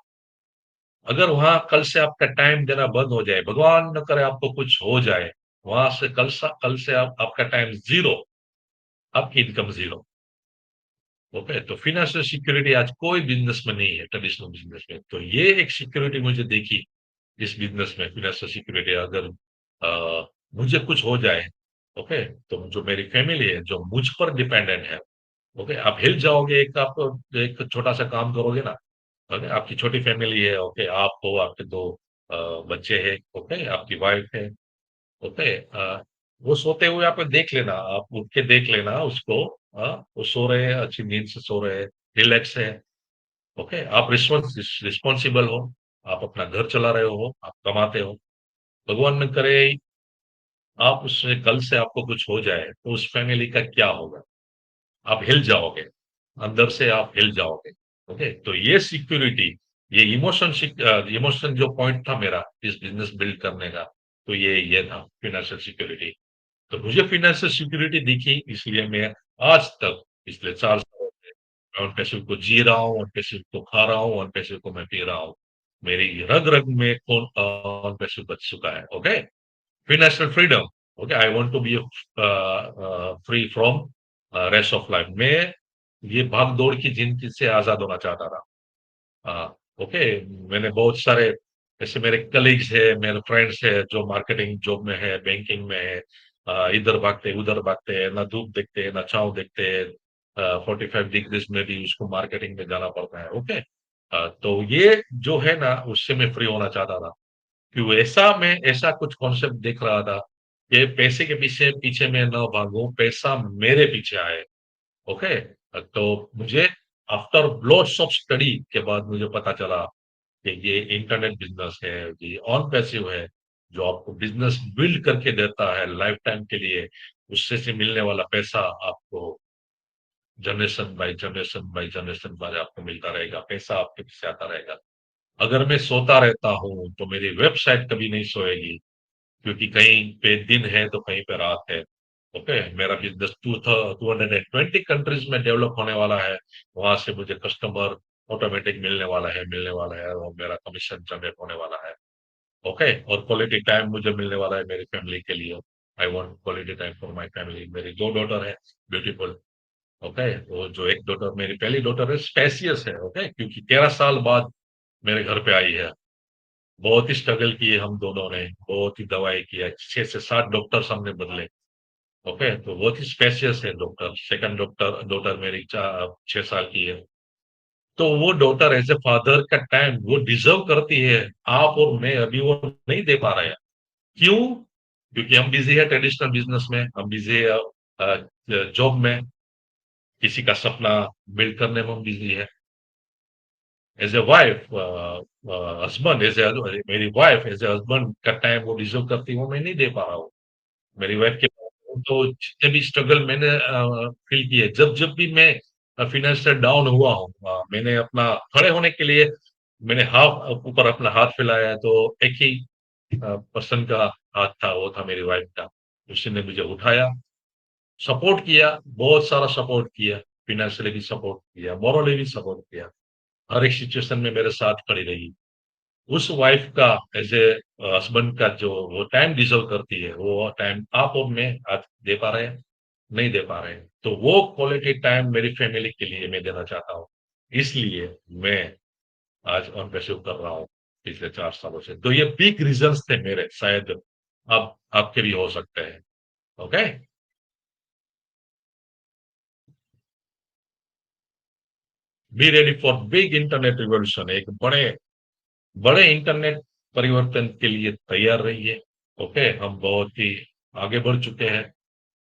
Speaker 1: अगर वहां कल से आपका टाइम देना बंद हो जाए, भगवान न करे आपको कुछ हो जाए, वहां से कल से आपका टाइम जीरो, आपकी इनकम जीरो। ओके, तो फाइनेंशियल सिक्योरिटी आज कोई बिजनेस में नहीं है, ट्रेडिशनल बिजनेस में। तो ये एक सिक्योरिटी मुझे देखी इस बिजनेस में, फाइनेंशियल सिक्योरिटी। अगर मुझे कुछ हो जाए, ओके, तो जो मेरी फैमिली है, जो मुझ पर डिपेंडेंट है, ओके, आप हिल जाओगे, एक छोटा सा काम करोगे ना, ओके, आपकी छोटी फैमिली है, ओके, आप हो, आपके दो बच्चे हैं, ओके, आपकी वाइफ है, ओके, वो सोते हुए आप देख लेना, आप उठ के देख लेना उसको, वो सो रहे हैं, अच्छी नींद से सो रहे हैं, रिलैक्स है। ओके, आप रिस्पॉन्सिबल हो, आप अपना घर चला रहे हो, आप कमाते हो। भगवान न करे आप उससे कल से आपको कुछ हो जाए तो उस फैमिली का क्या होगा, आप हिल जाओगे, अंदर से आप हिल जाओगे। ओके, तो ये सिक्योरिटी, ये इमोशन जो पॉइंट था मेरा इस बिजनेस बिल्ड करने का, तो ये था फाइनेंशियल सिक्योरिटी। तो मुझे फाइनेंशियल सिक्योरिटी दिखी, इसलिए मैं आज तक पिछले 4 साल से मैं उन पैसों को जी रहा हूँ, उन पैसों को खा रहा हूँ, उन पैसों को मैं पी रहा हूँ। मेरी रग रग में कौन उन पैसों बच चुका है। Okay, financial freedom. Okay, I want to be free from rest of life. मैं ये भाग दौड़ की जिंदगी से आजाद होना चाहता था। ओके, मैंने बहुत सारे ऐसे मेरे कलीग्स है, मेरे फ्रेंड्स है जो मार्केटिंग जॉब में है, बैंकिंग में है, इधर भागते उधर भागते हैं, ना धूप देखते हैं, ना छाँव देखते हैं, 45 डिग्रीज में भी उसको मार्केटिंग में जाना पड़ता है। ओके, तो ये जो है ना, उससे मैं फ्री होना चाहता था। कि ऐसा मैं ऐसा कुछ कॉन्सेप्ट देख रहा था कि पैसे के पीछे पीछे मैं न भागूं, पैसा मेरे पीछे आए। ओके, तो मुझे आफ्टर लॉट्स ऑफ स्टडी के बाद मुझे पता चला कि ये इंटरनेट बिजनेस है, ये ऑन पैसिव है, जो आपको बिजनेस बिल्ड करके देता है लाइफ टाइम के लिए। उससे से मिलने वाला पैसा आपको generation by generation by generation बाद आपको मिलता रहेगा, पैसा आपके पीछे आता रहेगा। अगर मैं सोता रहता हूँ तो मेरी वेबसाइट कभी नहीं सोएगी, क्योंकि कहीं पे दिन है तो कहीं पे रात है। ओके, मेरा बिजनेस 220 कंट्रीज में डेवलप होने वाला है। वहां से मुझे कस्टमर ऑटोमेटिक मिलने वाला है और मेरा कमीशन जनरेट होने वाला है। ओके, और क्वालिटी टाइम मुझे मिलने वाला है मेरी फैमिली के लिए। I want quality time for my family. मेरी 2 डॉटर है, ब्यूटीफुल। ओके, वो जो एक डॉटर, मेरी पहली डॉटर है, स्पेसियस है। ओके, क्योंकि 13 साल बाद मेरे घर पे आई है। बहुत ही स्ट्रगल किए हम दोनों ने, बहुत ही दवाई किया, 6 से 7 डॉक्टर्स हमने बदले। ओके, तो बहुत ही स्पेशियस है डॉक्टर। सेकंड डॉक्टर डॉटर मेरी 6 साल की है। तो वो डॉटर एज ए फादर का टाइम वो डिजर्व करती है। आप और मैं अभी वो नहीं दे पा रहे हैं। क्यों? क्योंकि हम बिजी है ट्रेडिशनल बिजनेस में, हम बिजी है जॉब में, किसी का सपना बिल्ड करने में हम बिजी है। As a wife, husband, as a मेरी वाइफ एज ए हस्बैंड का टाइम वो डिजर्व करती है, वो मैं नहीं दे पा रहा हूँ। मेरी वाइफ के तो जितने भी स्ट्रगल मैंने फील किए, जब भी मैं फाइनेंशियल डाउन हुआ हूँ, मैंने अपना खड़े होने के लिए मैंने हाथ ऊपर अपना हाथ फैलाया, तो एक ही पर्सन का हाथ था, वो था मेरी वाइफ का। उसी ने मुझे उठाया, सपोर्ट किया, बहुत सारा सपोर्ट किया, फाइनेंशियली भी सपोर्ट किया, मॉरली भी सपोर्ट किया। हर एक सिचुएशन में मेरे साथ खड़ी रही। उस वाइफ का एज ए हस्बैंड का जो वो टाइम डिजर्व करती है, वो टाइम आप और मैं आज दे पा रहे हैं? नहीं दे पा रहे हैं। तो वो क्वालिटी टाइम मेरी फैमिली के लिए मैं देना चाहता हूँ। इसलिए मैं आज ऑन पैसिव कर रहा हूँ पिछले 4 सालों से। तो ये बिग रीज़न्स थे मेरे, शायद अब आपके भी हो सकते हैं। Okay? B ready for big internet revolution. एक बड़े बड़े इंटरनेट परिवर्तन के लिए तैयार रहिए। ओके? हम बहुत ही आगे बढ़ चुके हैं।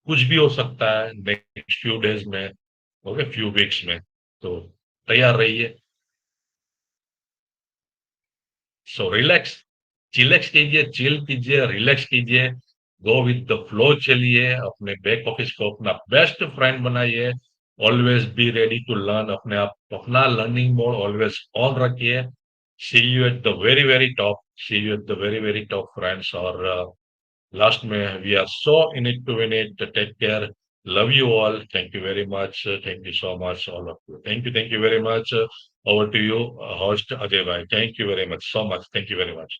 Speaker 1: कुछ भी हो सकता है नेक्स्ट फ्यू डेज में, ओके, फ्यू वीक्स में। तो तैयार रहिए। सो रिलैक्स, चिलैक्स कीजिए, चिल कीजिए, रिलैक्स कीजिए, गो विद द फ्लो चलिए, अपने बैक ऑफिस को अपना बेस्ट फ्रेंड बनाइए, always be ready to learn, अपने आप अपना लर्निंग मोड ऑलवेज ऑन रखिए। See you at the very very top, see you at the very very top friends. और लास्ट में we are so in it to win it, take care, love you all, thank you very much, thank you so much all of you, thank you very much. Over to you, host Ajay bhai, thank you very much, so much, thank you very much.